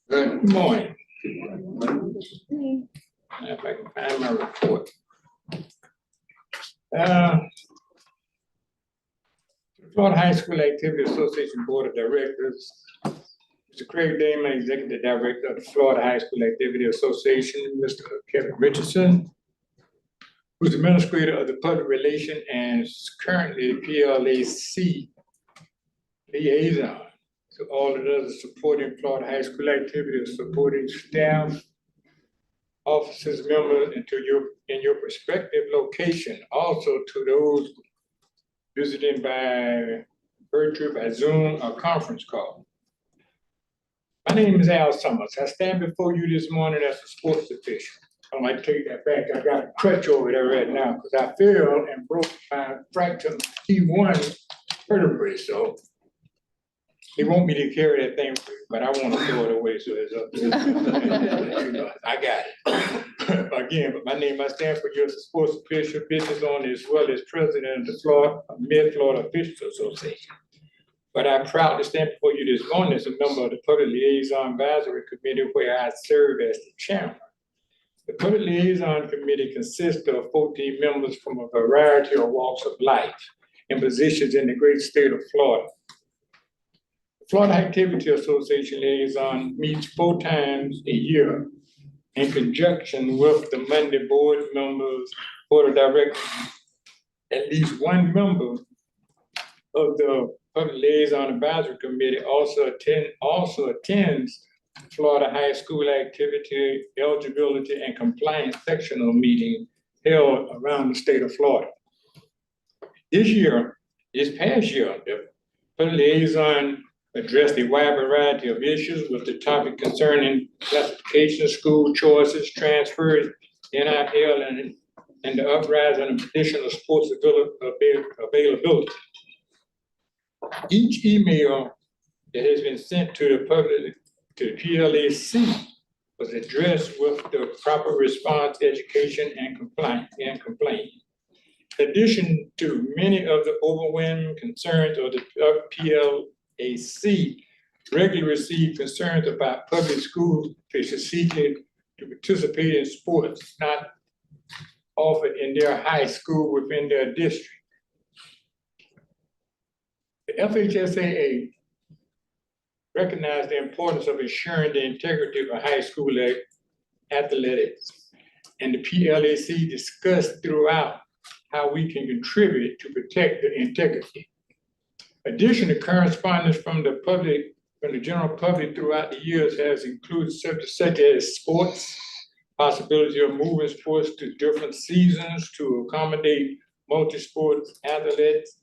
Speaker 15: Good morning. If I can find my report. Florida High School Activity Association Board of Directors. Mr. Craig Damon, Executive Director of the Florida High School Activity Association. Mr. Kevin Richardson, who's Administrator of the Public Relations and is currently PLAC Liaison. So all of those supporting Florida High School activities, supporting staff, officers, members, and in your respective location. Also to those visiting by virtual, by Zoom, or conference call. My name is Al Summers. I stand before you this morning as a sports official. I might take that back. I got a crutch over there right now because I fell and fractured my T1 vertebrae. So they want me to carry that thing, but I want to throw it away, so it's up to you. I got it. Again, but my name, I stand for you as a sports official, business owner, as well as president of the Mid-Florida Officials Association. But I'm proud to stand before you this morning as a member of the Public Liaison Advisory Committee, where I serve as the chairman. The Public Liaison Committee consists of 14 members from a variety of walks of life in positions in the great state of Florida. The Florida Activity Association Liaison meets 4 times a year in conjunction with the Monday board members, board of directors. At least one member of the Public Liaison Advisory Committee also attends Florida High School Activity, Eligibility, and Compliance Sectional Meeting held around the state of Florida. This past year, the Public Liaison addressed a wide variety of issues with the topic concerning classification, school choices, transfers, NIL, and the uprising of additional sports availability. Each email that has been sent to the public, to the PLAC, was addressed with the proper response, education, and complaint. In addition to many of the overwhelming concerns of the PLAC, regularly receive concerns about public school officials seeking to participate in sports not offered in their high school within their district. The FHSAA recognized the importance of ensuring the integrity of high school athletics, and the PLAC discussed throughout how we can contribute to protect the integrity. Additionally, correspondence from the general public throughout the years has included subjects such as sports, possibility of moving sports to different seasons to accommodate multi-sport athletics,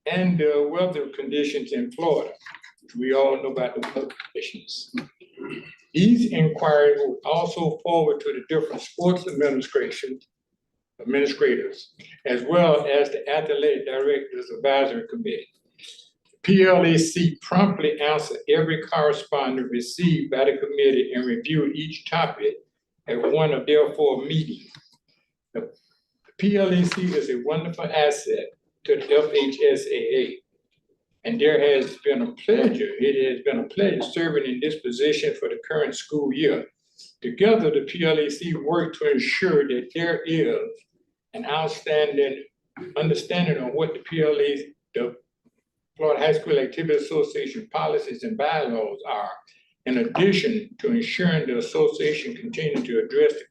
Speaker 15: and the weather conditions in Florida, which we all know about the weather conditions. These inquiries will also forward to the different sports administrators, as well as the Athletic Directors Advisory Committee. PLAC promptly answered every correspondence received by the committee and reviewed each topic at one of their 4 meetings. The PLAC is a wonderful asset to the FHSAA, and it has been a pleasure serving in this position for the current school year. Together, the PLAC work to ensure that there is an outstanding understanding of what the Florida High School Activity Association policies and bylaws are, in addition to ensuring the association continue to address the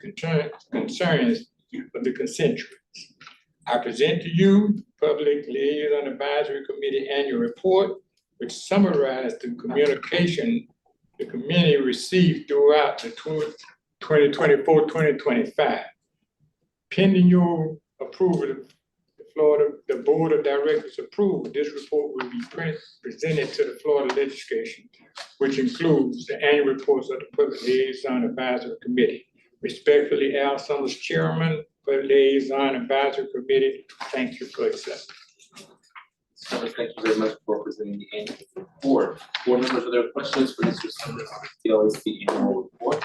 Speaker 15: concerns of the constituents. I present to you Public Liaison Advisory Committee Annual Report, which summarizes the communication the committee received throughout the 2024-2025. Pending your approval, the Board of Directors approval, this report will be presented to the Florida Legislature, which includes the annual reports of the Public Liaison Advisory Committee. Respectfully, Al Summers, Chairman, Public Liaison Advisory Committee. Thank you for accepting.
Speaker 5: Summers, thank you very much for presenting the annual report. Board members, are there questions for Mr. Summers on the PLAC annual report?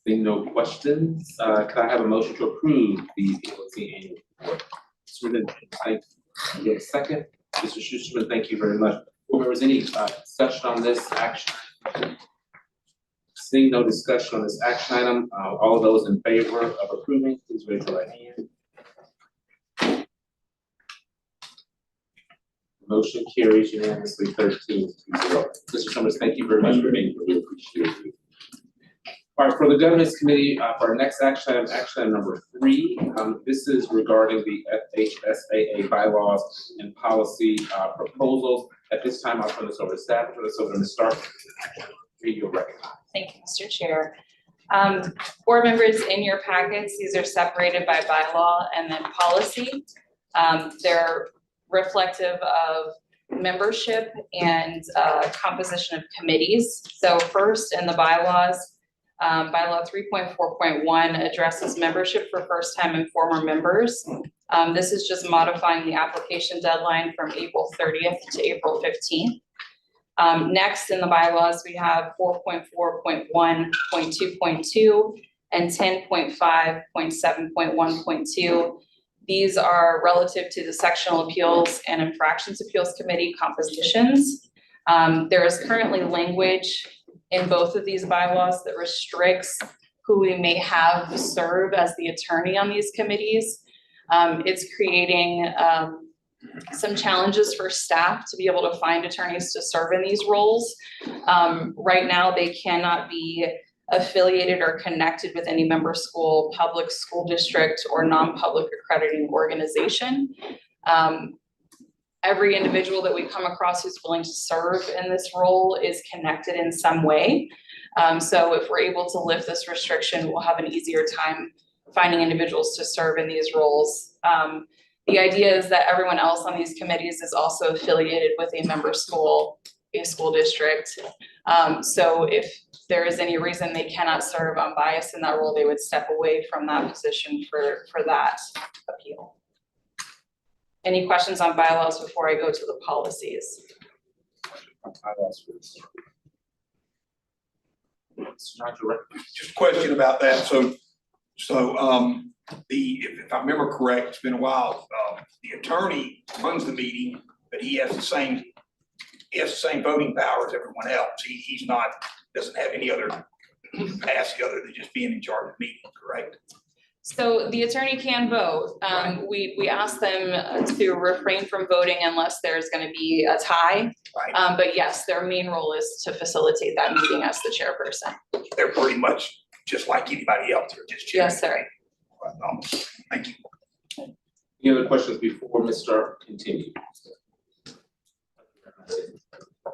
Speaker 5: Seeing no questions, could I have a motion to approve the PLAC annual report? Mr. Riddin, thank you. Get a second. Mr. Schusterman, thank you very much. Board members, any discussion on this action? Seeing no discussion on this action item, all of those in favor of approving, please raise your right hand. Motion carries unanimously 13-0. Mr. Summers, thank you very much for being here. We appreciate you. All right, for the Governance Committee, for our next action item number 3, this is regarding the FHSAA bylaws and policy proposals. At this time, I'll turn this over to staff. Turn this over to Ms. Stark. You'll recognize.
Speaker 16: Thank you, Mr. Chair. Board members, in your packets, these are separated by bylaw and then policy. They're reflective of membership and composition of committees. So first, in the bylaws, bylaw 3.4.1 addresses membership for first-time and former members. This is just modifying the application deadline from April 30th to April 15th. Next in the bylaws, we have 4.4.1.2.2 and 10.5.7.1.2. These are relative to the Sectional Appeals and Infractions Appeals Committee compositions. There is currently language in both of these bylaws that restricts who we may have serve as the attorney on these committees. It's creating some challenges for staff to be able to find attorneys to serve in these roles. Right now, they cannot be affiliated or connected with any member school, public school district, or non-public accrediting organization. Every individual that we come across who's willing to serve in this role is connected in some way. So if we're able to lift this restriction, we'll have an easier time finding individuals to serve in these roles. The idea is that everyone else on these committees is also affiliated with a member school, a school district. So if there is any reason they cannot serve unbiased in that role, they would step away from that position for that appeal. Any questions on bylaws before I go to the policies?
Speaker 17: Just a question about that. If I remember correct, it's been a while, the attorney runs the meeting, but he has the same voting power as everyone else. He's not, doesn't have any other capacity other than just being in charge of the meeting, correct?
Speaker 16: So the attorney can vote. We ask them to refrain from voting unless there's gonna be a tie.
Speaker 17: Right.
Speaker 16: But yes, their main role is to facilitate that meeting as the chairperson.
Speaker 17: They're pretty much just like anybody else, they're just chairing.
Speaker 16: Yes, sir.
Speaker 17: Thank you.
Speaker 5: Any other questions before Ms. Stark continues?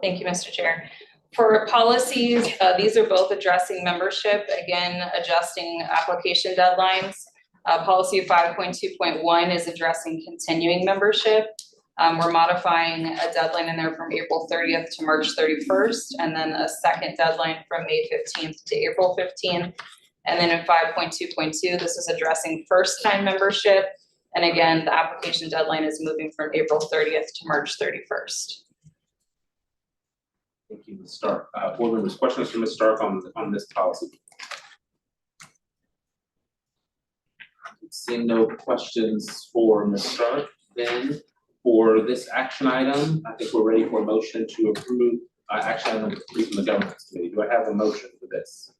Speaker 16: Thank you, Mr. Chair. For policies, these are both addressing membership, again, adjusting application deadlines. Policy 5.2.1 is addressing continuing membership. We're modifying a deadline in there from April 30th to March 31st, and then a second deadline from May 15th to April 15th. And then in 5.2.2, this is addressing first-time membership. And again, the application deadline is moving from April 30th to March 31st.
Speaker 5: Thank you, Ms. Stark. Board members, questions for Ms. Stark on this policy? Seeing no questions for Ms. Stark, then for this action item, I think we're ready for a motion to approve action item number 3 from the governance committee. Do I have a motion for this?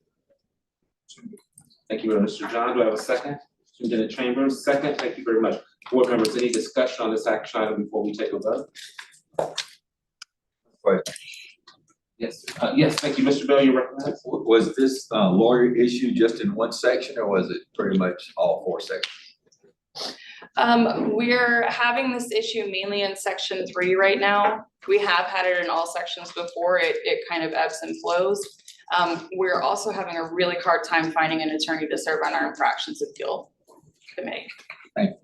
Speaker 5: Thank you, Mr. John. Do I have a second? Superintendent Chambers, second. Thank you very much. Board members, any discussion on this action item before we take a vote?
Speaker 12: Right.
Speaker 5: Yes, yes, thank you. Mr. Bell, you're recognized.
Speaker 12: Was this lawyer issue just in one section, or was it pretty much all 4 sections?
Speaker 16: We're having this issue mainly in section 3 right now. We have had it in all sections before. It kind of ebbs and flows. We're also having a really hard time finding an attorney to serve on our infractions appeal committee.
Speaker 12: Thank
Speaker 5: you.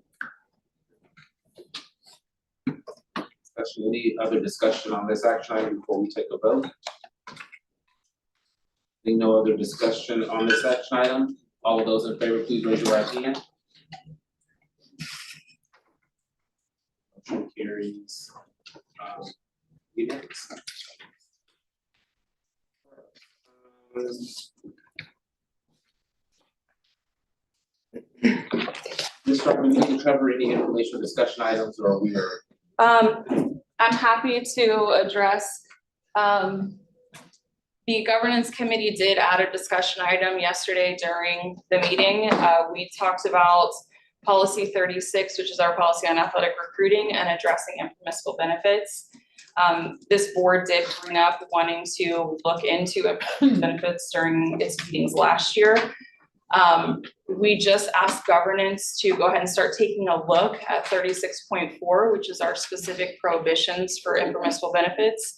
Speaker 5: Any other discussion on this action item before we take a vote? Seeing no other discussion on this action item, all of those in favor, please raise your right hand. Motion carries. Unanimous. Ms. Stark, we need to cover any information or discussion items, or we are.
Speaker 16: I'm happy to address, the governance committee did add a discussion item yesterday during the meeting. We talked about policy 36, which is our policy on athletic recruiting and addressing impermissible benefits. This board did bring up wanting to look into impermissible benefits during its meetings last year. We just asked governance to go ahead and start taking a look at 36.4, which is our specific prohibitions for impermissible benefits.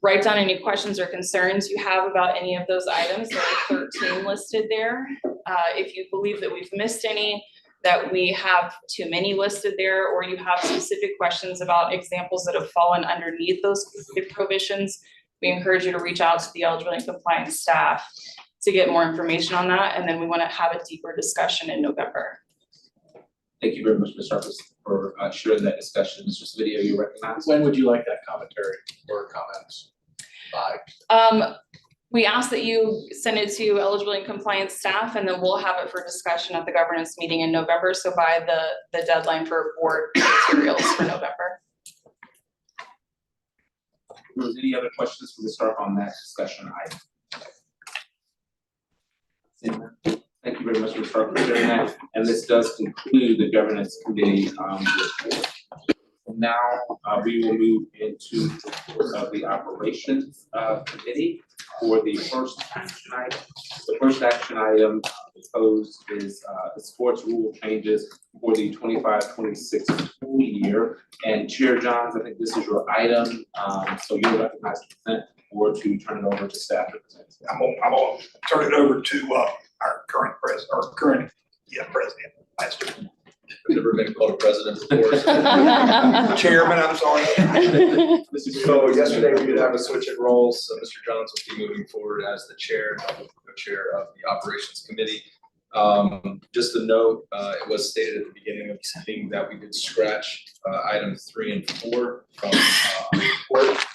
Speaker 16: Write down any questions or concerns you have about any of those items. There are 13 listed there. If you believe that we've missed any, that we have too many listed there, or you have specific questions about examples that have fallen underneath those specific prohibitions, we encourage you to reach out to the eligibility and compliance staff to get more information on that, and then we want to have a deeper discussion in November.
Speaker 5: Thank you very much, Ms. Stark, for sharing that discussion. Mr. Video, you recognize.
Speaker 2: When would you like that commentary or comments by?
Speaker 16: We ask that you send it to eligibility and compliance staff, and then we'll have it for discussion at the governance meeting in November. So by the deadline for board materials for November.
Speaker 5: Any other questions for Ms. Stark on that discussion item? Thank you very much, Ms. Stark, for sharing that. And this does conclude the governance committee report. Now we will move into the operations committee for the first action item. The first action item proposed is the sports rule changes for the 25-26 school year. And Chair Johns, I think this is your item, so you're recognized to present or to turn it over to staff to present.
Speaker 17: I'm gonna turn it over to our current president, last year.
Speaker 18: I've never been called a president before.
Speaker 17: Chairman, I'm sorry.
Speaker 18: So yesterday we did have a switch in roles. So Mr. Johns will be moving forward as the chair, co-chair of the operations committee. Just a note, it was stated at the beginning of the meeting that we did scratch items 3 and 4 from our report.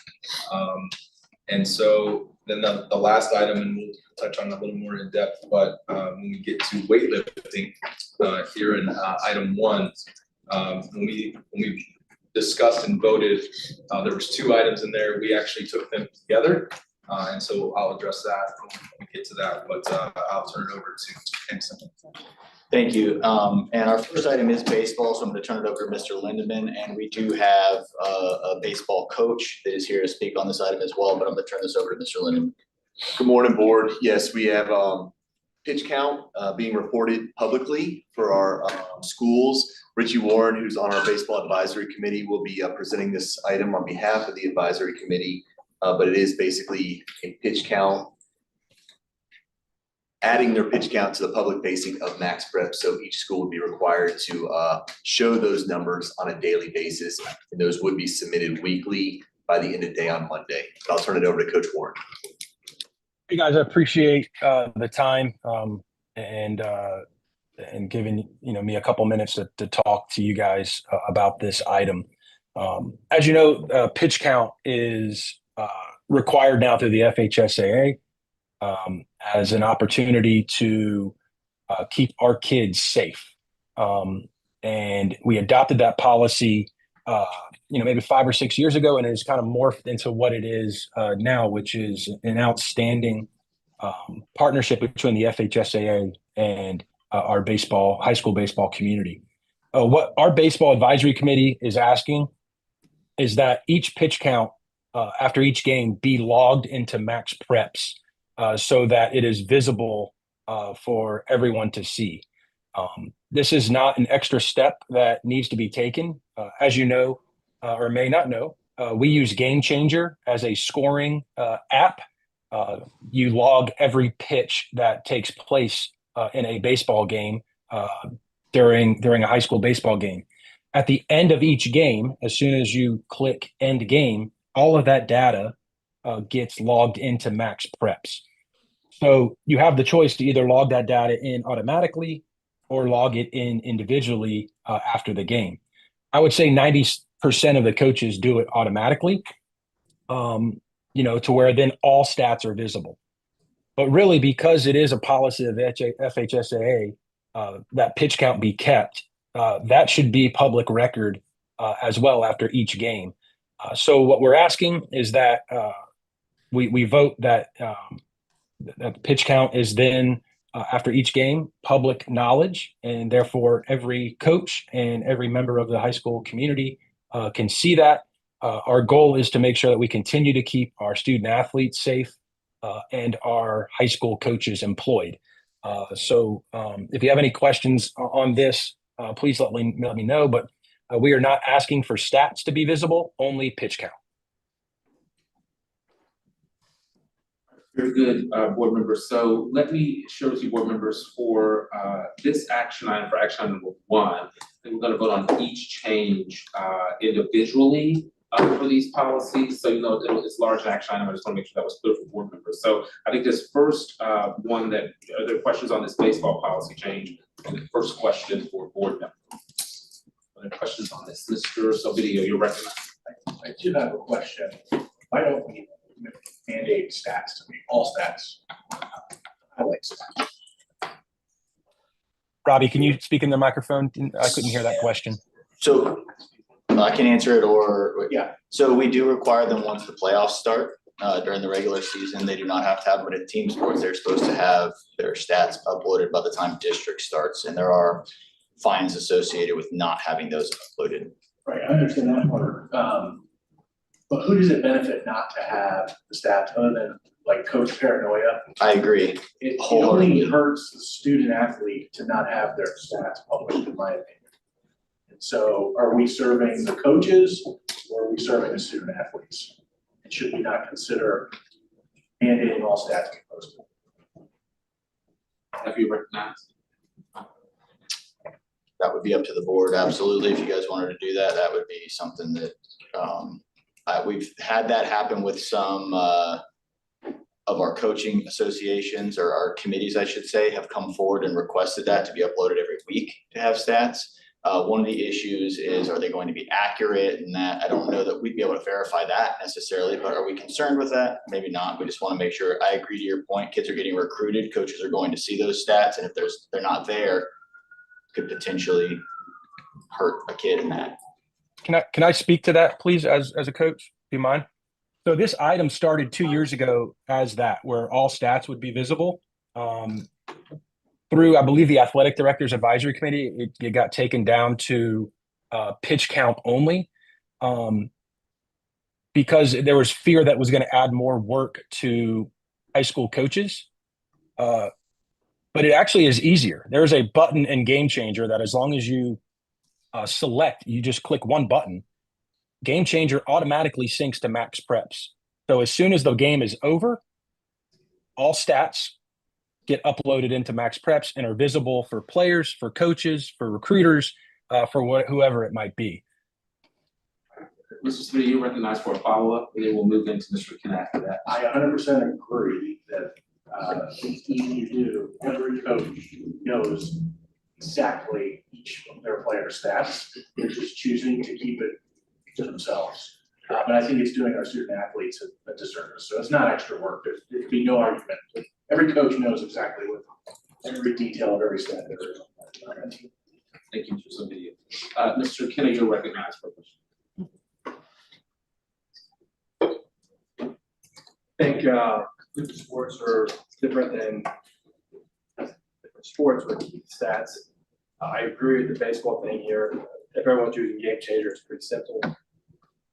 Speaker 18: And so then the last item, and we'll touch on a little more in depth, but when we get to weightlifting here in item 1, when we discussed and voted, there was 2 items in there. We actually took them together. And so I'll address that when we get to that, but I'll turn it over to Henson.
Speaker 19: Thank you. And our first item is baseball, so I'm going to turn it over to Mr. Lindeman. And we do have a baseball coach that is here to speak on this item as well, but I'm going to turn this over to Mr. Lindeman.
Speaker 20: Good morning, board. Yes, we have pitch count being reported publicly for our schools. Richie Warren, who's on our baseball advisory committee, will be presenting this item on behalf of the advisory committee. But it is basically a pitch count, adding their pitch count to the public facing of max prep. So each school would be required to show those numbers on a daily basis, and those would be submitted weekly by the end of the day on Monday. I'll turn it over to Coach Warren.
Speaker 21: Hey guys, I appreciate the time and giving me a couple minutes to talk to you guys about this item. As you know, pitch count is required now through the FHSAA as an opportunity to keep our kids safe. And we adopted that policy, maybe 5 or 6 years ago, and it's kind of morphed into what it is now, which is an outstanding partnership between the FHSAA and our high school baseball community. What our baseball advisory committee is asking is that each pitch count after each game be logged into Max Preps so that it is visible for everyone to see. This is not an extra step that needs to be taken. As you know, or may not know, we use Game Changer as a scoring app. You log every pitch that takes place in a baseball game during a high school baseball game. At the end of each game, as soon as you click End Game, all of that data gets logged into Max Preps. So you have the choice to either log that data in automatically or log it in individually after the game. I would say 90% of the coaches do it automatically, to where then all stats are visible. But really, because it is a policy of FHSAA that pitch count be kept, that should be public record as well after each game. So what we're asking is that we vote that that the pitch count is then after each game public knowledge, and therefore every coach and every member of the high school community can see that. Our goal is to make sure that we continue to keep our student athletes safe and our high school coaches employed. So if you have any questions on this, please let me know. But we are not asking for stats to be visible, only pitch count.
Speaker 5: Very good, board members. So let me share with you, board members, for this action item, for action item number 1, and we're going to vote on each change individually for these policies. So, it's a large action item. I just want to make sure that was clear for board members. So I think this first one are there questions on this baseball policy change? And the first question for board members. Are there questions on this? Mr. Silvidio, you're recognized.
Speaker 2: I do have a question. Why don't we mandate stats to be all stats? I like stats.
Speaker 21: Robbie, can you speak in the microphone? I couldn't hear that question.
Speaker 19: So I can answer it, or
Speaker 2: yeah.
Speaker 19: So we do require them once the playoffs start during the regular season. They do not have to have them in team sports. They're supposed to have their stats uploaded by the time district starts, and there are fines associated with not having those uploaded.
Speaker 2: Right, I understand that part. But who does it benefit not to have the stats other than like coach paranoia?
Speaker 19: I agree.
Speaker 2: It only hurts the student athlete to not have their stats published, in my opinion. And so are we serving the coaches or are we serving the student athletes? And should we not consider mandating all stats be posted?
Speaker 5: Have you recognized?
Speaker 19: That would be up to the board. Absolutely. If you guys wanted to do that, that would be something that we've had that happen with some of our coaching associations, or our committees, I should say, have come forward and requested that to be uploaded every week to have stats. One of the issues is, are they going to be accurate? And that, I don't know that we'd be able to verify that necessarily, but are we concerned with that? Maybe not. We just want to make sure. I agree to your point. Kids are getting recruited. Coaches are going to see those stats. And if they're not there, could potentially hurt a kid in that.
Speaker 21: Can I speak to that, please, as a coach? Do you mind? So this item started 2 years ago as that, where all stats would be visible. Through, I believe, the athletic director's advisory committee, it got taken down to pitch count only, because there was fear that was going to add more work to high school coaches. But it actually is easier. There's a button in Game Changer that, as long as you select, you just click one button, Game Changer automatically syncs to Max Preps. So as soon as the game is over, all stats get uploaded into Max Preps and are visible for players, for coaches, for recruiters, for whoever it might be.
Speaker 5: Mr. Smith, you recognize for a follow-up, and then we'll move into Mr. Ken after that.
Speaker 2: I 100% agree that it's easy to do. Every coach knows exactly each of their player stats. They're just choosing to keep it to themselves. But I think it's doing our student athletes a disservice. So it's not extra work. There'd be no argument. Every coach knows exactly what every detail of every stat there is.
Speaker 5: Thank you, Mr. Silverio. Mr. Kenny, you're recognized for a question.
Speaker 3: I think different sports are different than different sports with stats. I agree with the baseball thing here. If everyone's using Game Changer, it's pretty simple.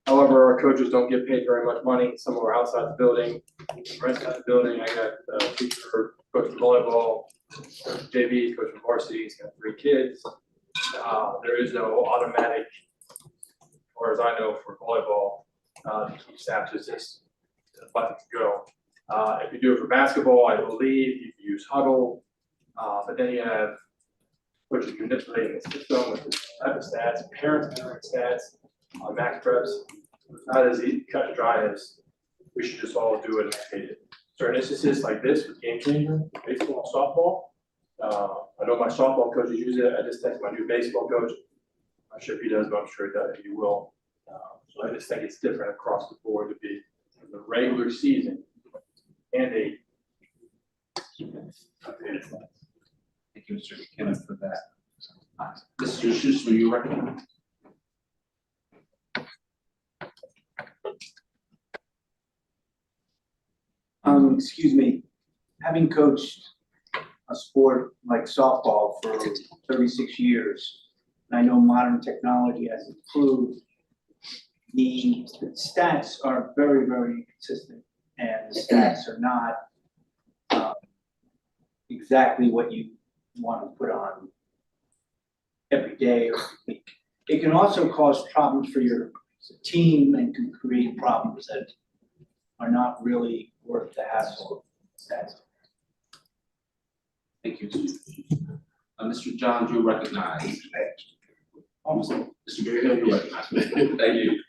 Speaker 3: However, our coaches don't get paid very much money. Some are outside the building. The rest of the building, I got a teacher, coach for volleyball, JV, coach for varsity. He's got 3 kids. There is no automatic, as far as I know, for volleyball. To keep stats is just a button to go. If you do it for basketball, I believe you can use Huddle, but then you have coaches manipulating the system with the type of stats, parent stats on Max Preps. It's not as easy, cut and dry as we should just all do it and pay it. Certain instances like this with Game Changer, baseball and softball. I know my softball coaches use it. I just texted my new baseball coach. I'm not sure if he does, but I'm sure he will. So I just think it's different across the board to be the regular season and a.
Speaker 5: Thank you, Mr. Kenneth, for that. Mr. Schuster, you recognize?
Speaker 22: Excuse me, having coached a sport like softball for 36 years, and I know modern technology has improved, the stats are very, very inconsistent, and the stats are not exactly what you want to put on every day or every week. It can also cause problems for your team and can create problems that are not really worth the hassle.
Speaker 5: Thank you. Mr. John, you recognize. Almost. Mr. Gary Hill, you recognize.
Speaker 18: Thank you.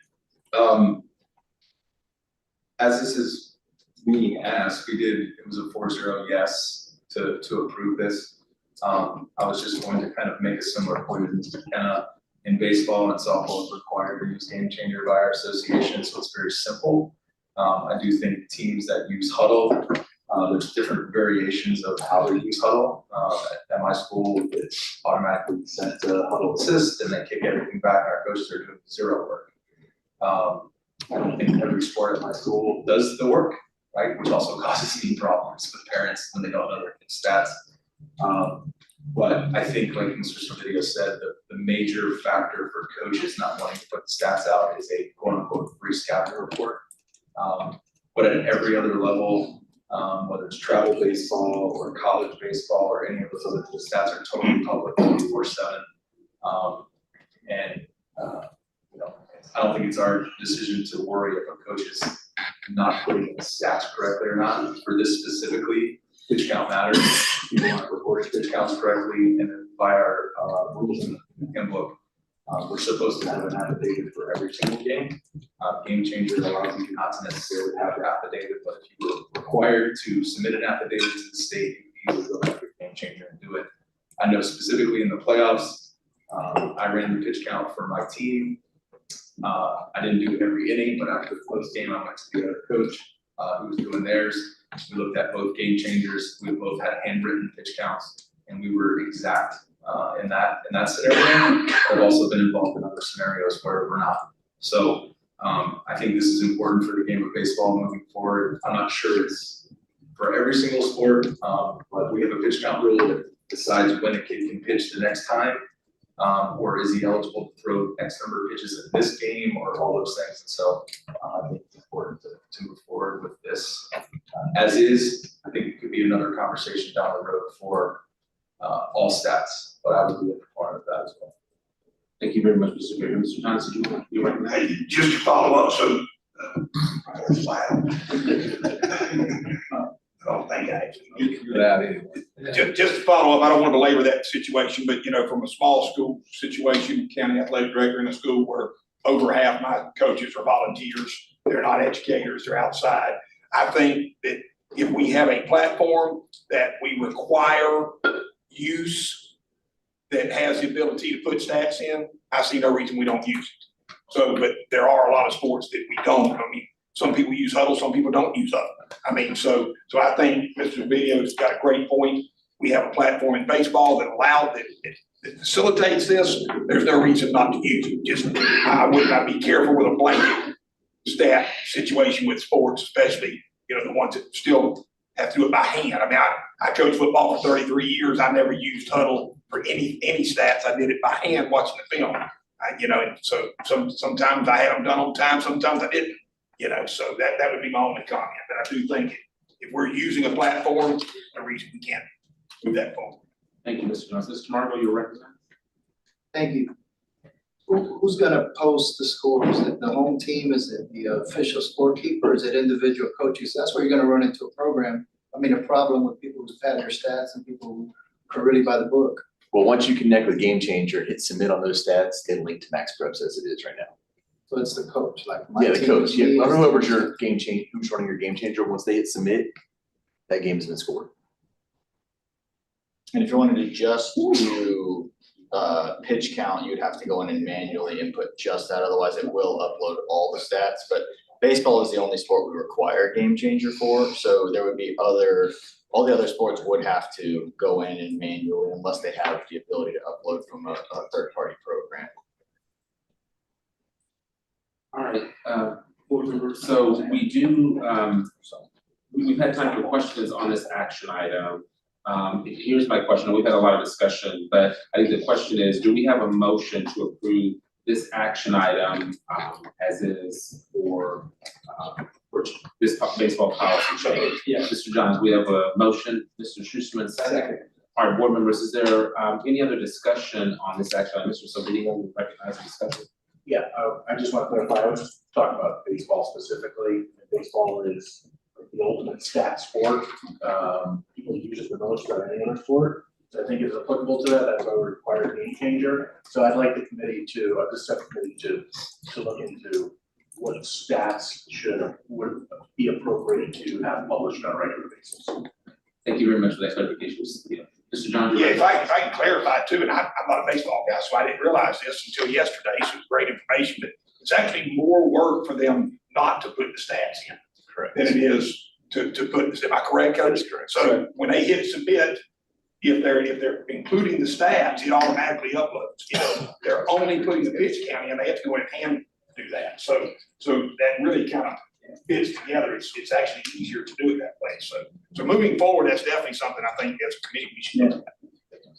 Speaker 18: As this is being asked, it was a 4-0 yes to approve this. I was just going to kind of make a similar point as Mr. Kenna. In baseball and softball, it's required to use Game Changer by our association, so it's very simple. I do think teams that use Huddle, there's different variations of how to use Huddle. At my school, it's automatically sent to Huddle Assist, and they kick everything back, and our coaches are doing 0 work. I don't think every sport at my school does the work, right? Which also causes me problems with parents when they don't know their stats. But I think, like Mr. Silverio said, the major factor for coaches not wanting to put the stats out is a quote-unquote free scouting report. But at every other level, whether it's travel baseball or college baseball or any of those other, the stats are totally public 24/7. I don't think it's our decision to worry if a coach is not putting the stats correctly or not. For this specifically, pitch count matters. You want to report pitch counts correctly, and then by our rules in the handbook, we're supposed to have an affidavit for every single game. Game Changer allows you not to necessarily have the affidavit, but if you required to submit an affidavit to the state, you would go after a game changer and do it. I know specifically in the playoffs, I ran the pitch count for my team. I didn't do every inning, but after the close game, I went to the other coach who was doing theirs. We looked at both game changers. We both had handwritten pitch counts, and we were exact in that scenario. I've also been involved in other scenarios where we're not. So I think this is important for the game of baseball moving forward. I'm not sure it's for every single sport, but we have a pitch count rule that decides when a kid can pitch the next time. Or is he eligible to throw X number of pitches in this game, or all those things. And so I think it's important to move forward with this as is. I think it could be another conversation down the road for all stats, but I would be a proponent of that as well.
Speaker 5: Thank you very much, Mr. Mayor. Mr. Johnson, you recognize?
Speaker 17: Just to follow up, so. I don't think I actually. Just to follow up, I don't want to belabor that situation, but from a small school situation, county athletic director in a school where over half my coaches are volunteers, they're not educators, they're outside. I think that if we have a platform that we require use that has the ability to put stats in, I see no reason we don't use it. So, but there are a lot of sports that we don't. I mean, some people use huddle, some people don't use huddle. I mean, so I think Mr. Video's got a great point. We have a platform in baseball that facilitates this. There's no reason not to use it. Just, I would not be careful with a blanket stat situation with sports, especially, the ones that still have to do it by hand. I mean, I coached football for 33 years. I never used huddle for any stats. I did it by hand watching the film. And so sometimes I had them done on time, sometimes I didn't. So that would be my only comment. But I do think if we're using a platform, no reason we can't move that forward.
Speaker 5: Thank you, Mr. Johnson. Mr. Margot, you're recognized.
Speaker 1: Thank you. Who's gonna post the scores? Is it the home team? Is it the official scorekeeper? Is it individual coaches? That's where you're gonna run into a problem with people who pad their stats and people who are really by the book.
Speaker 20: Well, once you connect with Game Changer, hit submit on those stats, it'll link to Max Preps as it is right now.
Speaker 1: So it's the coach, like
Speaker 20: Yeah, the coach, yeah, whoever's your who's running your Game Changer, once they hit submit, that game has been scored.
Speaker 19: And if you wanted to just do pitch count, you'd have to go in and manually input just that, otherwise it will upload all the stats. But baseball is the only sport we require Game Changer for, so there would be all the other sports would have to go in and manually, unless they have the ability to upload from a third-party program.
Speaker 5: All right, board members, so we do, we've had time for questions on this action item. Here's my question. We've had a lot of discussion, but I think the question is, do we have a motion to approve this action item as is for this baseball policy change? Yeah, Mr. Johns, we have a motion. Mr. Schusterman, second. All right, board members, is there any other discussion on this action item? Mr. Silvino, we recognize the discussion.
Speaker 2: Yeah, I just want to clarify, I was just talking about baseball specifically. Baseball is the ultimate stat sport. People use it the most for any other sport. So I think it's applicable to that. That's why we require a game changer. So I'd like the committee the subcommittee to look into what stats would be appropriate to have published on a regular basis.
Speaker 5: Thank you very much for that clarification. Mr. John.
Speaker 17: Yeah, if I can clarify too, and I'm not a baseball guy, so I didn't realize this until yesterday, so it's great information, but it's actually more work for them not to put the stats in.
Speaker 20: Correct.
Speaker 17: Than it is to put this. Am I correct, Coach?
Speaker 20: That is correct.
Speaker 17: So when they hit submit, if they're including the stats, it automatically uploads. They're only putting the pitch count in, they have to go in and hand do that. So that really kind of fits together. It's actually easier to do it that way. So moving forward, that's definitely something I think as a committee we should look at.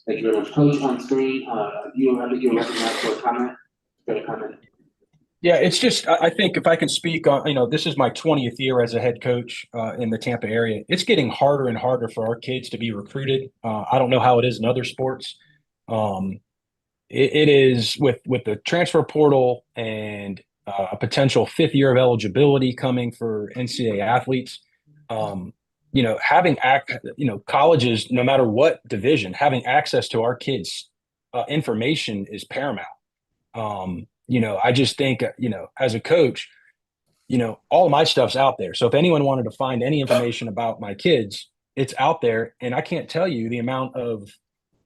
Speaker 5: Thank you very much. Coach, on screen, you're recognized for a comment. Got a comment?
Speaker 21: Yeah, it's just, I think if I can speak on, this is my 20th year as a head coach in the Tampa area. It's getting harder and harder for our kids to be recruited. I don't know how it is in other sports. It is with the transfer portal and a potential 5th year of eligibility coming for NCAA athletes. Having colleges, no matter what division, having access to our kids' information is paramount. I just think, as a coach, you know, all of my stuff's out there. So if anyone wanted to find any information about my kids, it's out there. And I can't tell you the amount of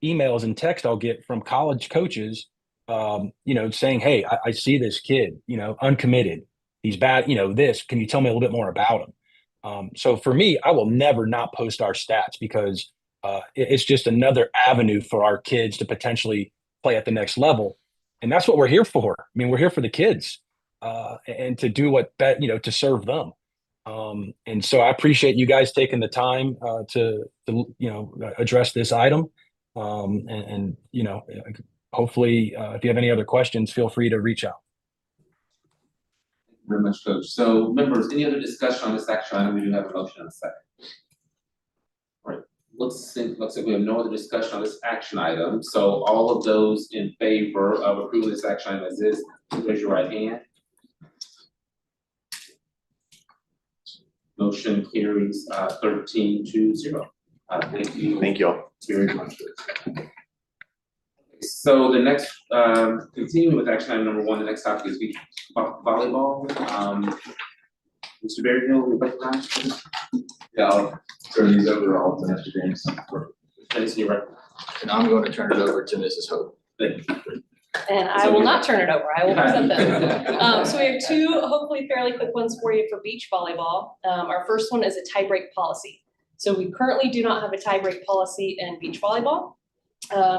Speaker 21: emails and text I'll get from college coaches, you know, saying, hey, I see this kid, you know, uncommitted. He's bad, you know, this, can you tell me a little bit more about him? So for me, I will never not post our stats because it's just another avenue for our kids to potentially play at the next level. And that's what we're here for. I mean, we're here for the kids and to do you know, to serve them. And so I appreciate you guys taking the time to you know, address this item. You know, hopefully, if you have any other questions, feel free to reach out.
Speaker 5: Very much, Coach. So members, any other discussion on this action item? We do have a motion and a second. All right, looks like we have no other discussion on this action item. So all of those in favor of approving this action item as is, raise your right hand. Motion carries 13-0. Thank you.
Speaker 20: Thank you all.
Speaker 5: Very much. So the next, continuing with action item number 1, the next topic is beach volleyball. Mr. Berryhill, we recognize.
Speaker 18: Yeah, I'll turn these over all to Mr. James.
Speaker 19: And I'm going to turn it over to Mrs. Hope.
Speaker 5: Thank you.
Speaker 8: And I will not turn it over, I will present them. So we have 2 hopefully fairly quick ones for you for beach volleyball. Our first one is a tie-break policy. So we currently do not have a tie-break policy in beach volleyball.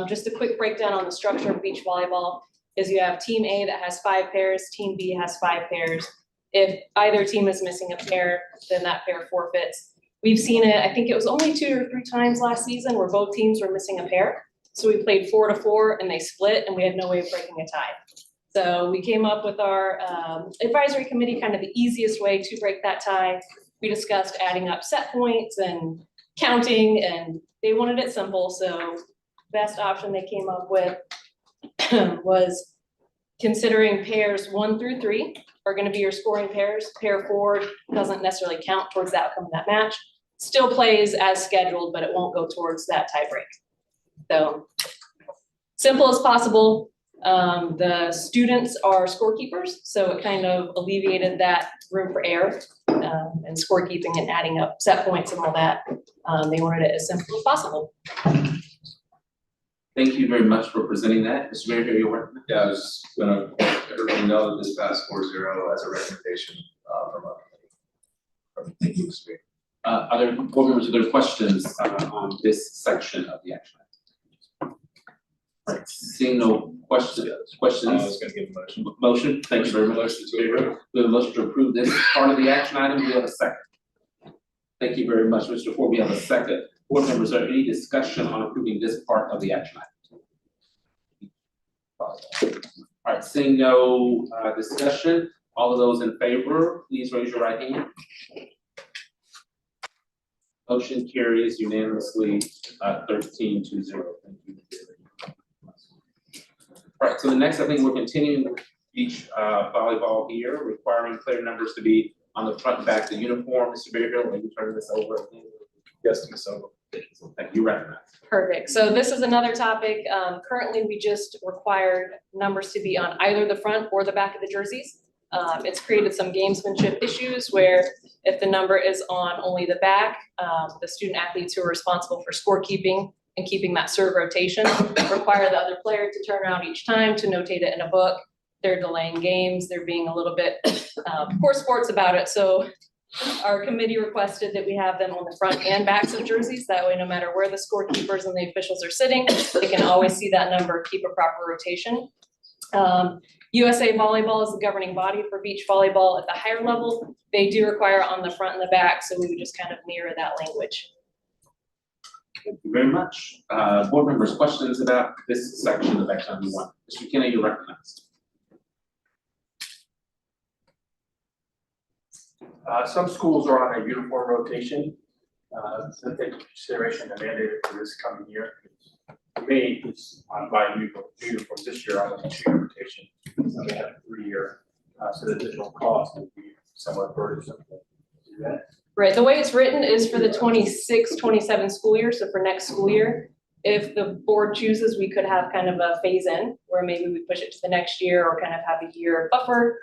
Speaker 8: Just a quick breakdown on the structure of beach volleyball is you have team A that has 5 pairs, team B has 5 pairs. If either team is missing a pair, then that pair forfeits. We've seen it, I think it was only 2 or 3 times last season where both teams were missing a pair. So we played 4-4 and they split and we had no way of breaking a tie. So we came up with our advisory committee, kind of the easiest way to break that tie. We discussed adding up set points and counting, and they wanted it simple. So best option they came up with was considering pairs 1 through 3 are going to be your scoring pairs. Pair 4 doesn't necessarily count towards the outcome of that match. Still plays as scheduled, but it won't go towards that tie break. So simple as possible. The students are scorekeepers, so it kind of alleviated that room for error and scorekeeping and adding up set points and all that. They wanted it as simple as possible.
Speaker 5: Thank you very much for presenting that. Mr. Mayor, your work.
Speaker 18: Yeah, I was gonna let everybody know that this passed 4-0 as a recommendation from the committee.
Speaker 5: Other board members, are there questions on this section of the action item? All right, seeing no questions.
Speaker 18: I was gonna give a motion.
Speaker 5: Motion, thank you very much.
Speaker 18: Motion to approve.
Speaker 5: We have a motion to approve this part of the action item. Do we have a second? Thank you very much, Mr. Ford. We have a second. Board members, are there any discussion on approving this part of the action item? All right, seeing no discussion, all of those in favor, please raise your right hand. Motion carries unanimously 13-0. Thank you. All right, so the next, I think we're continuing with beach volleyball here, requiring player numbers to be on the front and back of the uniform. Mr. Berryhill, will you turn this over again?
Speaker 18: Yes, Ms. Ogle.
Speaker 5: Thank you, recognize.
Speaker 8: Perfect. So this is another topic. Currently, we just required numbers to be on either the front or the back of the jerseys. It's created some gamesmanship issues where if the number is on only the back, the student athletes who are responsible for scorekeeping and keeping that serve rotation require the other player to turn around each time to notate it in a book. They're delaying games. They're being a little bit poor sports about it. So our committee requested that we have them on the front and backs of jerseys. That way, no matter where the scorekeepers and the officials are sitting, they can always see that number, keep a proper rotation. USA Volleyball is the governing body for beach volleyball at the higher level. They do require on the front and the back, so we would just kind of mirror that language.
Speaker 5: Thank you very much. Board members, questions about this section of action item 1? Mr. Kinney, you're recognized.
Speaker 3: Some schools are on a uniform rotation. So take into consideration the mandate for this coming year. For me, it's on my uniform this year, I'm on a 2-year rotation. So they have a 3-year, so the additional cost would be somewhat burdensome to do that.
Speaker 8: Right, the way it's written is for the 26-27 school year, so for next school year. If the board chooses, we could have kind of a phase in where maybe we push it to the next year or kind of have a year buffer.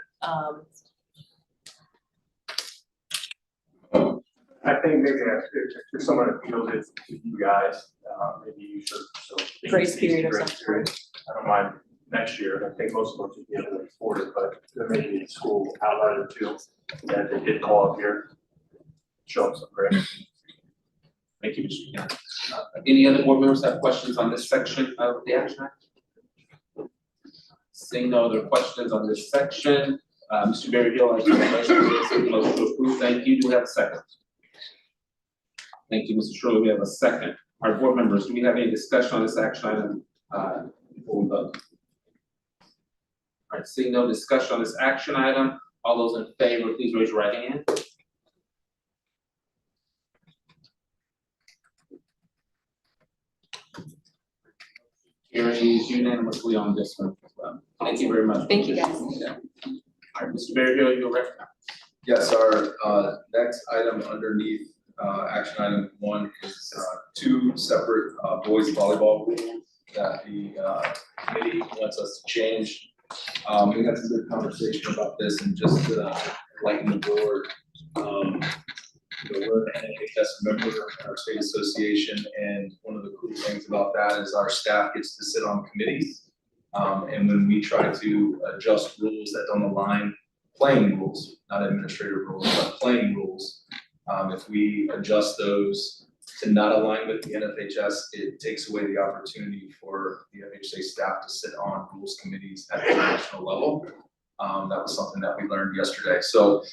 Speaker 3: I think maybe if someone appeals it to you guys, maybe you should. So
Speaker 8: Grace period or something.
Speaker 3: I don't mind next year. I think most schools would be able to afford it, but there may be a school outlet or two that they did call up here. Show them some grace.
Speaker 5: Thank you, Mr. Young. Any other board members have questions on this section of the action item? Seeing no other questions on this section, Mr. Berryhill, I make a motion to approve. Thank you. Do we have a second? Thank you, Mr. Shirley. We have a second. Our board members, do we have any discussion on this action item before we vote? All right, seeing no discussion on this action item, all those in favor, please raise your right hand. Carries unanimously on this one as well. Thank you very much.
Speaker 8: Thank you, guys.
Speaker 5: Yeah. All right, Mr. Berryhill, you're recognized.
Speaker 18: Yes, our next item underneath action item 1 is 2 separate boys volleyball rules that the committee wants us to change. We had some good conversation about this, and just to lighten the board, we're an FHS member in our state association, and one of the cool things about that is our staff gets to sit on committees. And when we try to adjust rules that don't align, playing rules, not administrative rules, but playing rules, if we adjust those to not align with the NFHS, it takes away the opportunity for the FHSAA staff to sit on rules committees at the national level. That was something that we learned yesterday. So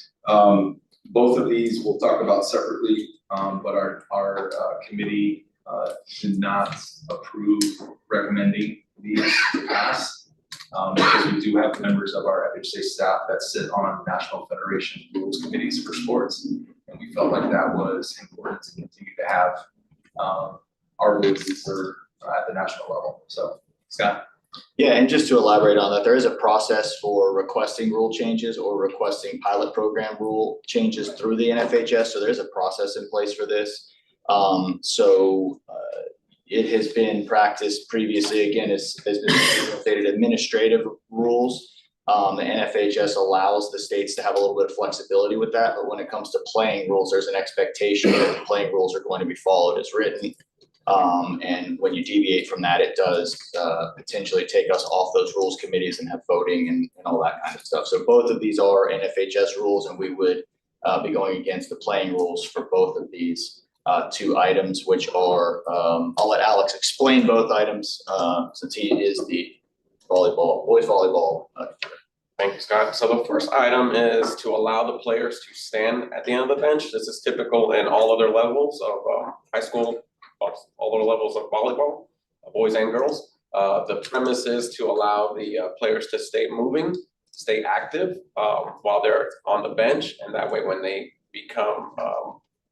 Speaker 18: both of these we'll talk about separately, but our committee did not approve recommending these to pass, because we do have members of our FHSAA staff that sit on National Federation rules committees for sports, and we felt like that was important to continue to have our voices heard at the national level. So, Scott.
Speaker 19: Yeah, and just to elaborate on that, there is a process for requesting rule changes or requesting pilot program rule changes through the NFHS. So there's a process in place for this. It has been practiced previously. Again, has been stated administrative rules. The NFHS allows the states to have a little bit of flexibility with that, but when it comes to playing rules, there's an expectation that the playing rules are going to be followed as written. And when you deviate from that, it does potentially take us off those rules committees and have voting and all that kind of stuff. So both of these are NFHS rules, and we would be going against the playing rules for both of these 2 items, which are, I'll let Alex explain both items since he is the boys volleyball.
Speaker 7: Thank you, Scott. So the first item is to allow the players to stand at the end of the bench. This is typical in all other levels of high school, all other levels of volleyball, boys and girls. The premise is to allow the players to stay moving, stay active while they're on the bench, and that way when they become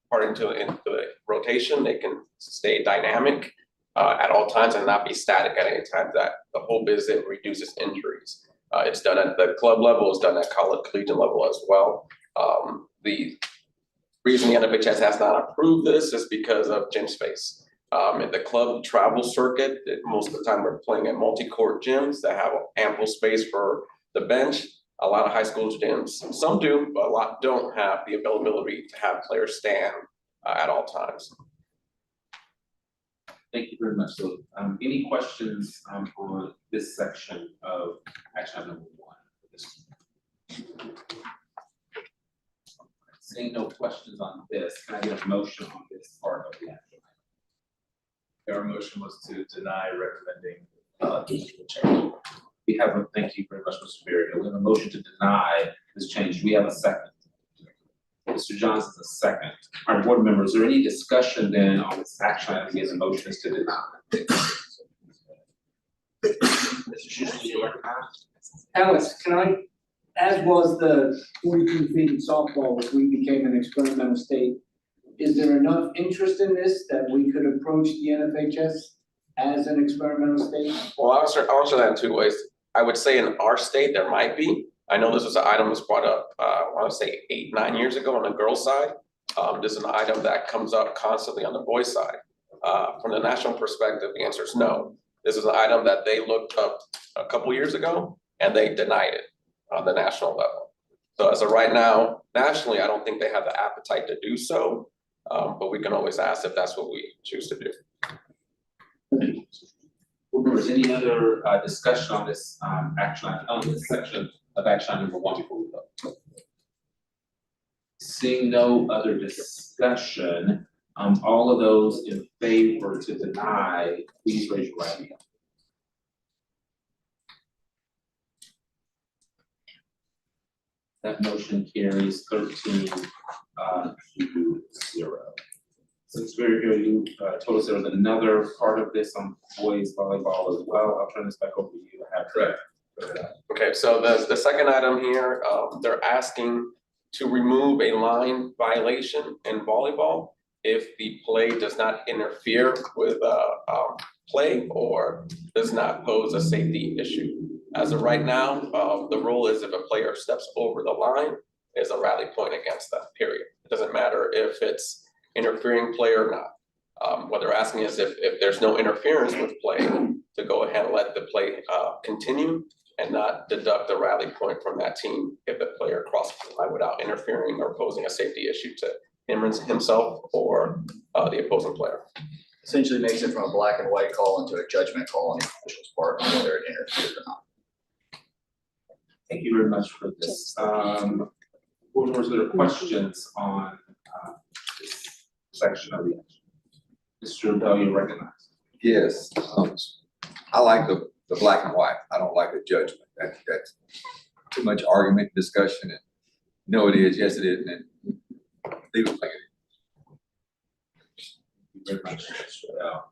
Speaker 7: part into the rotation, they can stay dynamic at all times and not be static at any time. That the hope is it reduces injuries. It's done at the club level, it's done at collegiate level as well. The reason the NFHS has not approved this is because of gym space. In the club travel circuit, most of the time we're playing at multi-court gyms that have ample space for the bench. A lot of high school gyms, some do, but a lot don't have the availability to have players stand at all times.
Speaker 5: Thank you very much. So, any questions on this section of action item number 1? Seeing no questions on this, can I get a motion on this part of the action item?
Speaker 18: Our motion was to deny recommending the change.
Speaker 5: We have thank you very much, Mr. Berryhill. We have a motion to deny this change. Do we have a second? Mr. Johnson's a second. All right, board members, is there any discussion then on this action item? Again, the motion is to deny. Mr. Schuster, you recognized?
Speaker 22: Alex, can I, as was the 42 feet in softball, if we became an experimental state, is there enough interest in this that we could approach the NFHS as an experimental state?
Speaker 7: Well, I'll answer that in 2 ways. I would say in our state, there might be. I know this was an item that was brought up, I want to say 8-9 years ago on the girls' side. This is an item that comes up constantly on the boys' side. From the national perspective, the answer is no. This is an item that they looked up a couple years ago and they denied it on the national level. So as of right now, nationally, I don't think they have the appetite to do so, but we can always ask if that's what we choose to do.
Speaker 5: Board members, any other discussion on this action item, on this section of action item number 1 before we vote? Seeing no other discussion, all of those in favor to deny, please raise your right hand. That motion carries 13 to 0. Since we're here, you told us there was another part of this on boys volleyball as well. I'll turn this back over to you.
Speaker 7: Correct. Okay, so the second item here, they're asking to remove a line violation in volleyball if the play does not interfere with play or does not pose a safety issue. As of right now, the rule is if a player steps over the line, there's a rally point against that, period. It doesn't matter if it's interfering play or not. What they're asking is if there's no interference with play, to go ahead and let the play continue and not deduct the rally point from that team if the player crosses the line without interfering or posing a safety issue to himself or the opposing player.
Speaker 19: Essentially makes it from a black and white call into a judgment call on the official's part, whether it interferes or not.
Speaker 5: Thank you very much for this. Board members, there are questions on this section of the action. Mr. Bell, you recognize.
Speaker 12: Yes, I like the black and white. I don't like the judgment. That's too much argument, discussion, and no, it is, yes, it is, and leave it like it is.
Speaker 5: Thank you very much, Mr. Bell.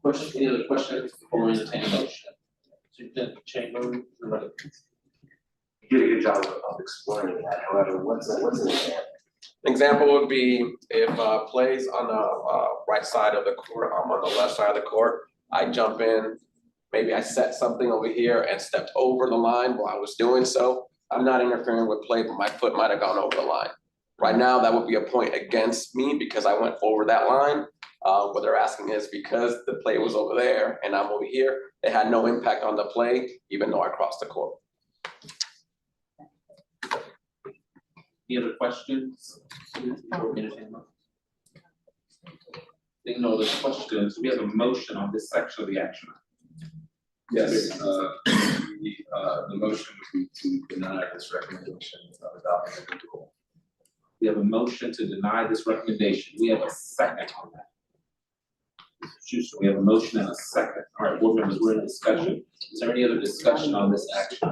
Speaker 5: Question, any other questions before we entertain a motion? Superintendent Chambers, you're ready.
Speaker 14: You did a good job of explaining that, however, what's an example?
Speaker 7: An example would be if plays on the right side of the court, I'm on the left side of the court, I jump in, maybe I set something over here and stepped over the line while I was doing so. I'm not interfering with play, but my foot might have gone over the line. Right now, that would be a point against me because I went over that line. What they're asking is because the play was over there and I'm over here, it had no impact on the play, even though I crossed the court.
Speaker 5: Any other questions? Seeing no other questions, we have a motion on this section of the action.
Speaker 18: Yes, the motion would be to deny this recommendation of adopting a new rule.
Speaker 5: We have a motion to deny this recommendation. We have a second on that. Mr. Schuster, we have a motion and a second. All right, board members, we're in discussion. Is there any other discussion on this action?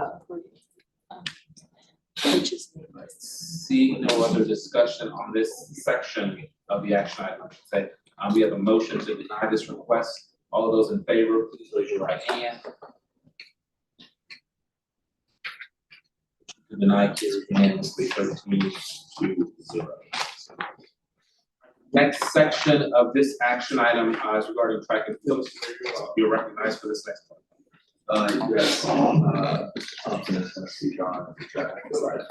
Speaker 5: See no other discussion on this section of the action item, I should say. We have a motion to deny this request. All of those in favor, please raise your right hand. To deny carries unanimously 13 to 0. Next section of this action item is regarding track and field. You're recognized for this next one.
Speaker 18: Yes, Thompson is going to speak on the track and field item.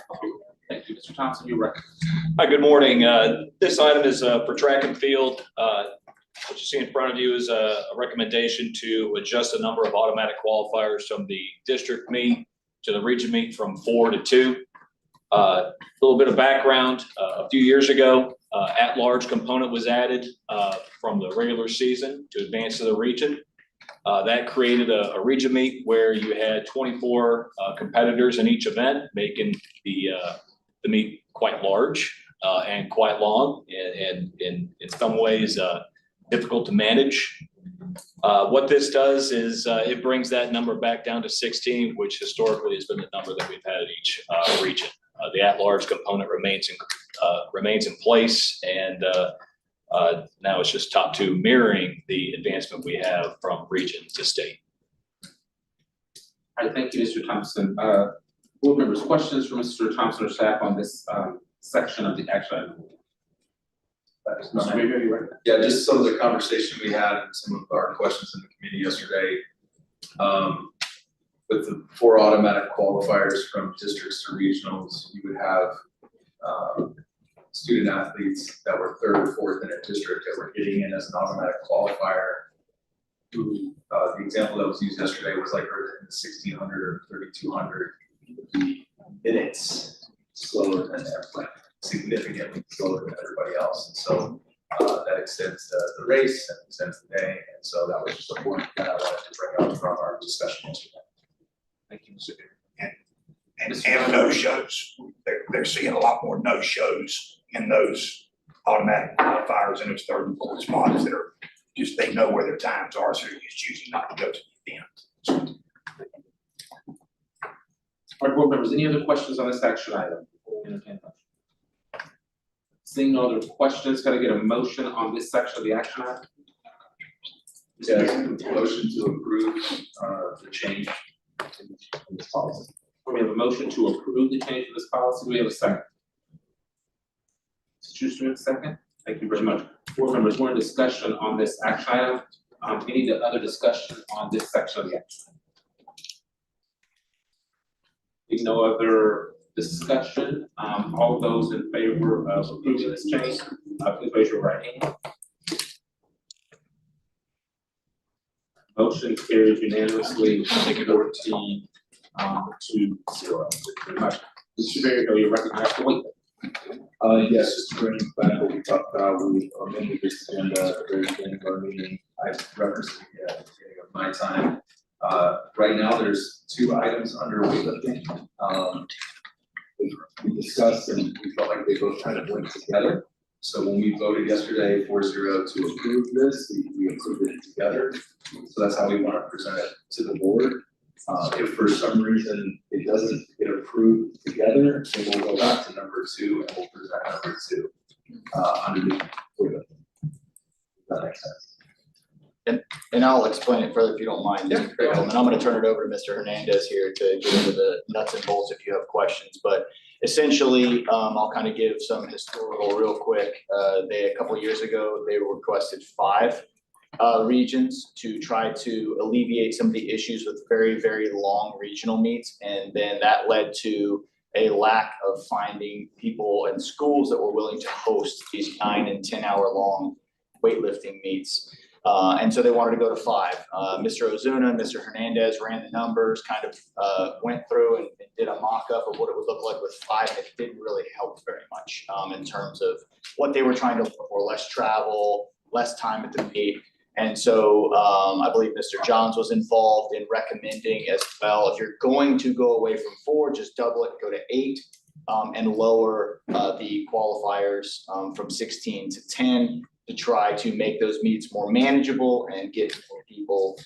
Speaker 5: Thank you, Mr. Thompson, you're recognized.
Speaker 10: Hi, good morning. This item is for track and field. What you see in front of you is a recommendation to adjust the number of automatic qualifiers from the district meet to the region meet from 4 to 2. A little bit of background, a few years ago, at-large component was added from the regular season to advance to the region. That created a region meet where you had 24 competitors in each event, making the meet quite large and quite long, and in some ways difficult to manage. What this does is it brings that number back down to 16, which historically has been the number that we've had at each region. The at-large component remains in place, and now it's just top 2 mirroring the advancement we have from region to state.
Speaker 5: All right, thank you, Mr. Thompson. Board members, questions for Mr. Thompson or staff on this section of the action item? Mr. Mayor, you ready?
Speaker 18: Yeah, just some of the conversation we had and some of our questions in the committee yesterday. With the 4 automatic qualifiers from districts to regionals, you would have student athletes that were 3rd or 4th in a district that were getting in as an automatic qualifier. Who the example that was used yesterday was like in the 1600 or 3200 minutes slower than their plan, significantly slower than everybody else. And so that extends the race and extends the day. And so that was just a point that I wanted to bring up from our discussion yesterday. Thank you, Mr. Chair.
Speaker 17: And no-shows, they're seeing a lot more no-shows in those automatic qualifiers in those third and fourth spots that are just, they know where their times are, so they're just choosing not to go to the event.
Speaker 5: All right, board members, any other questions on this action item? Seeing no other questions, can I get a motion on this section of the action item?
Speaker 18: Yeah, motion to approve the change in this policy.
Speaker 5: We have a motion to approve the change in this policy. We have a second. Mr. Schuster, second. Thank you very much. Board members, we're in discussion on this action item. Any other discussion on this section of the action item? Being no other discussion, all those in favor of approving this change, please raise your right hand. Motion carries unanimously, 14 to 0. Thank you very much. Mr. Berry, you're recognized to wait.
Speaker 18: Yes, just bringing back what we talked about, we amended this agenda at the very beginning of our meeting. I referenced it at the beginning of my time. Right now, there's 2 items under weightlifting. We discussed and we felt like they both kind of went together. So when we voted yesterday 4-0 to approve this, we approved it together. So that's how we want to present it to the board. If for some reason it doesn't get approved together, then we'll go back to number 2 and we'll present number 2 underneath. That makes sense.
Speaker 19: And I'll explain it further if you don't mind. And I'm gonna turn it over to Mr. Hernandez here to get into the nuts and bolts if you have questions. But essentially, I'll kind of give some historical real quick. A couple of years ago, they requested 5 regions to try to alleviate some of the issues with very, very long regional meets. And then that led to a lack of finding people and schools that were willing to host these 9 and 10 hour long weightlifting meets. And so they wanted to go to 5. Mr. Ozuna and Mr. Hernandez ran the numbers, kind of went through and did a mock-up of what it would look like with 5. It didn't really help very much in terms of what they were trying to look for: less travel, less time at the meet. And so I believe Mr. Johns was involved in recommending as well, if you're going to go away from 4, just double it, go to 8, and lower the qualifiers from 16 to 10 to try to make those meets more manageable and get more people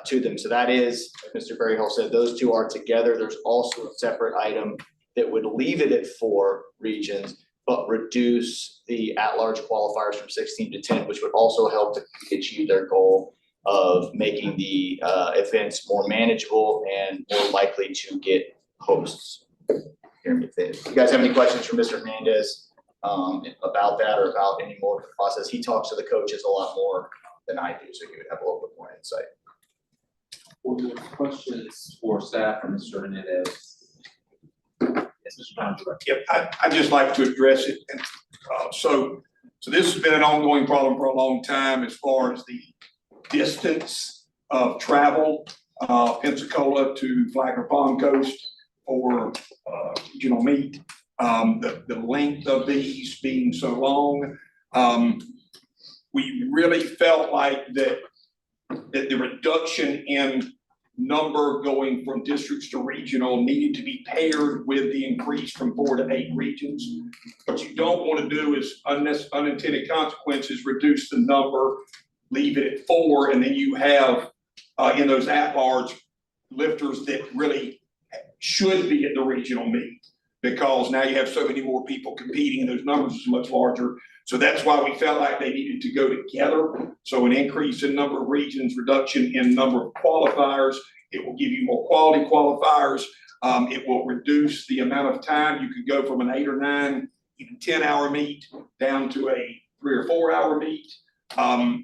Speaker 19: to them. So that is, like Mr. Berryhill said, those 2 are together. There's also a separate item that would leave it at 4 regions, but reduce the at-large qualifiers from 16 to 10, which would also help to achieve their goal of making the events more manageable and more likely to get hosts. If you guys have any questions for Mr. Hernandez about that or about any more of the process, he talks to the coaches a lot more than I do, so he would have a little bit more insight.
Speaker 5: Questions for staff or Mr. Hernandez? Yes, Mr. John.
Speaker 17: Yep, I'd just like to address it. And, so this has been an ongoing problem for a long time as far as the distance of travel, Pensacola to Flagler Palm Coast for regional meet. The length of these being so long, we really felt like that the reduction in number going from districts to regional needed to be paired with the increase from 4 to 8 regions. What you don't want to do is unintended consequences, reduce the number, leave it at 4, and then you have in those at-large lifters that really should be at the regional meet, because now you have so many more people competing and those numbers are much larger. So that's why we felt like they needed to go together. So an increase in number of regions, reduction in number of qualifiers. It will give you more quality qualifiers. It will reduce the amount of time. You could go from an 8 or 9, even 10-hour meet down to a 3 or 4 hour meet.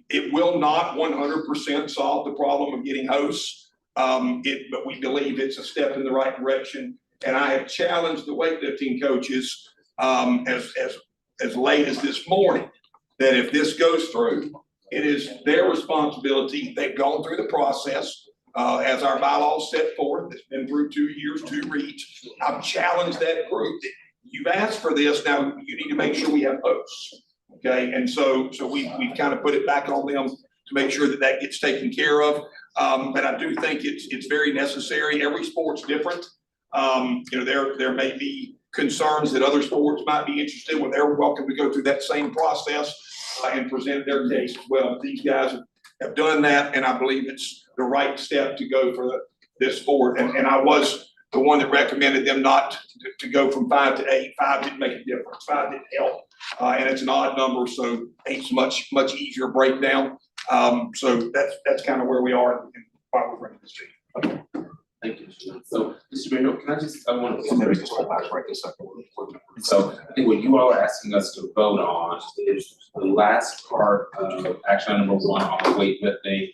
Speaker 17: It will not 100% solve the problem of getting hosts, but we believe it's a step in the right direction. And I have challenged the weightlifting coaches as late as this morning, that if this goes through, it is their responsibility. They've gone through the process as our bylaws set forth. It's been through 2 years, 2 reads. I've challenged that group. you've asked for this, now you need to make sure we have hosts. Okay, and so we've kind of put it back on them to make sure that that gets taken care of. But I do think it's very necessary. Every sport's different. There may be concerns that other sports might be interested in. They're welcome to go through that same process and present their case as well. But these guys have done that, and I believe it's the right step to go for this sport. And I was the one that recommended them not to go from 5 to 8. 5 didn't make a difference. 5 didn't help. And it's an odd number, so 8's much easier breakdown. So that's kind of where we are and why we're bringing this to you.
Speaker 5: Okay. Thank you, Mr. Jones. So, Mr. Mayor, can I want to
Speaker 17: Maybe just hold back right this second.
Speaker 5: So I think what you all are asking us to vote on is the last part of action item number 1 on the weightlifting,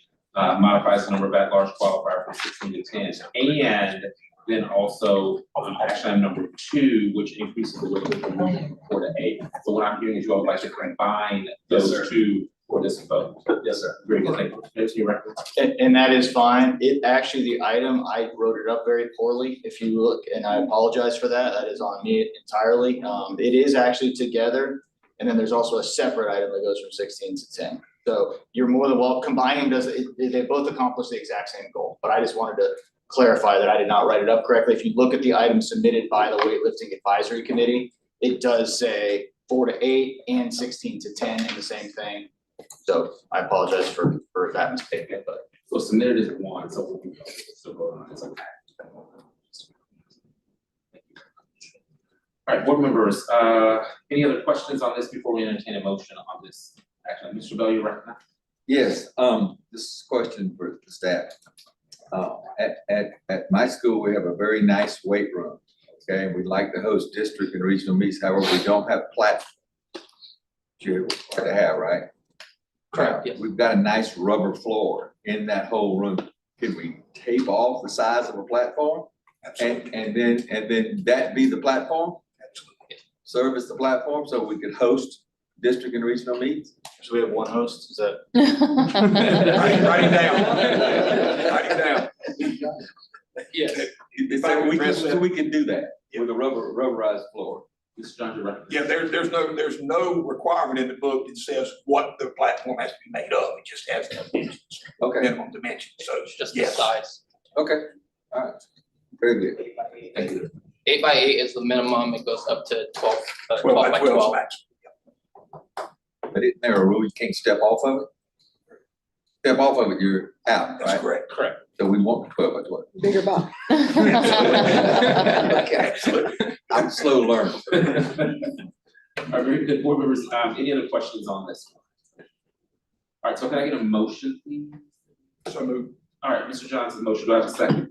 Speaker 5: modifies the number of at-large qualifier from 16 to 10, and then also action item number 2, which increases the weightlifting from 4 to 8. So what I'm hearing is you all would like to combine those two for this vote. Yes, sir. Very good. Thank you. Next, your record.
Speaker 19: And that is fine. It actually, the item, I wrote it up very poorly. If you look, and I apologize for that, that is on me entirely. It is actually together. And then there's also a separate item that goes from 16 to 10. So you're more than welcome. Combining they both accomplish the exact same goal. But I just wanted to clarify that I did not write it up correctly. If you look at the item submitted by the Weightlifting Advisory Committee, it does say 4 to 8 and 16 to 10 in the same thing. So I apologize for that mistake, but.
Speaker 5: So submitted is 1, so we'll still vote on it. It's okay. All right, board members, any other questions on this before we entertain a motion on this action? Mr. Bell, you recognize?
Speaker 12: Yes, this is a question for the staff. At my school, we have a very nice weight room, okay? And we'd like to host district and regional meets, however, we don't have platforms. You're required to have, right? Correct. We've got a nice rubber floor in that whole room. Can we tape off the size of a platform?
Speaker 17: Absolutely.
Speaker 12: And then that be the platform?
Speaker 17: Absolutely.
Speaker 12: Serve as the platform so we could host district and regional meets?
Speaker 19: So we have one host, is that?
Speaker 17: Write it down. Write it down.
Speaker 12: Yes. We can do that with a rubberized floor.
Speaker 17: Yeah, there's no requirement in the book that says what the platform has to be made of. It just has dimensions.
Speaker 12: Okay.
Speaker 17: Minimum dimensions. So
Speaker 16: It's just
Speaker 17: yes.
Speaker 16: the size.
Speaker 12: Okay, all right, very good.
Speaker 5: Thank you.
Speaker 16: 8 by 8 is the minimum. It goes up to 12
Speaker 17: 12 by 12
Speaker 16: 12.
Speaker 17: max.
Speaker 12: But isn't there a rule you can't step off of it? Step off of it, you're out,
Speaker 17: That's
Speaker 12: right?
Speaker 17: correct.
Speaker 16: Correct.
Speaker 12: So we want 12 by 12.
Speaker 13: Bigger box.
Speaker 12: Okay, I'm a slow learner.
Speaker 5: All right, very good. Board members, any other questions on this one? All right, so can I get a motion, please?
Speaker 17: So moved.
Speaker 5: All right, Mr. Johnson's motion, do I have a second?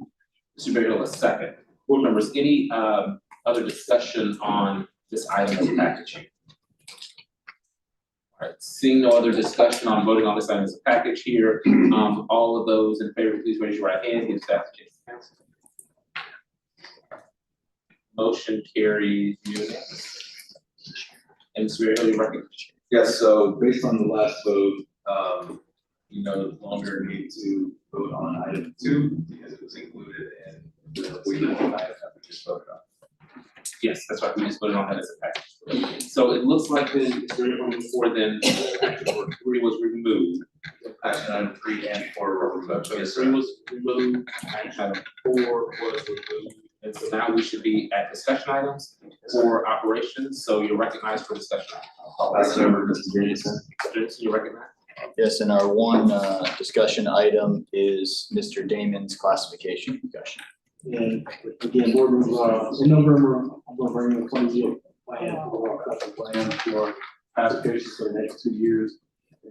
Speaker 5: Mr. Berryhill, a second. Board members, any other discussion on this item as a package? All right, seeing no other discussion on voting on this item as a package here, all of those in favor, please raise your right hand, give staff a chance to count. Motion carries unanimously. And Mr. Berryhill, your record.
Speaker 18: Yes, so based on the last vote, you no longer need to vote on item 2 because it was included in the weightlifting item that we just voted on.
Speaker 5: Yes, that's right, we just voted on that as a package. So it looks like the, before then, action order 3 was removed.
Speaker 18: Action item 3 and 4 were removed.
Speaker 5: So 3 was removed, action item 4 was removed. And so now we should be at discussion items for operations, so you're recognized for discussion.
Speaker 18: Councilmember Mr. Davidson.
Speaker 5: Mr. Davidson, you're recognized.
Speaker 19: Yes, and our one discussion item is Mr. Damon's classification discussion.
Speaker 3: And again, board members, in November, I'm gonna bring a 20-year plan for our capital plan for classifications for the next 2 years.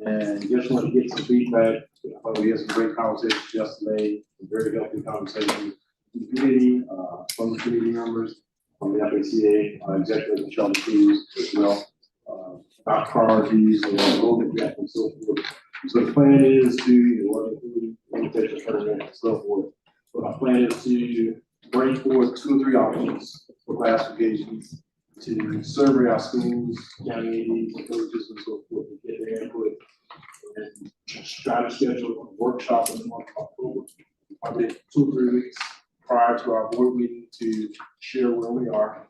Speaker 3: And just want to get some feedback. We had some great conversations yesterday, some very healthy conversations in the committee, from the committee members, from the FHSAA, executive Michelle Cruz as well. About priorities and enrollment gap and so forth. So the plan is to, or including invitation tournament and so forth. So our plan is to bring forward 2 or 3 options for classifications, to survey our schools, county ADs, and coaches and so forth, and get their input. And try to schedule a workshop in the month of October, probably 2 or 3 weeks prior to our board meeting to share where we are,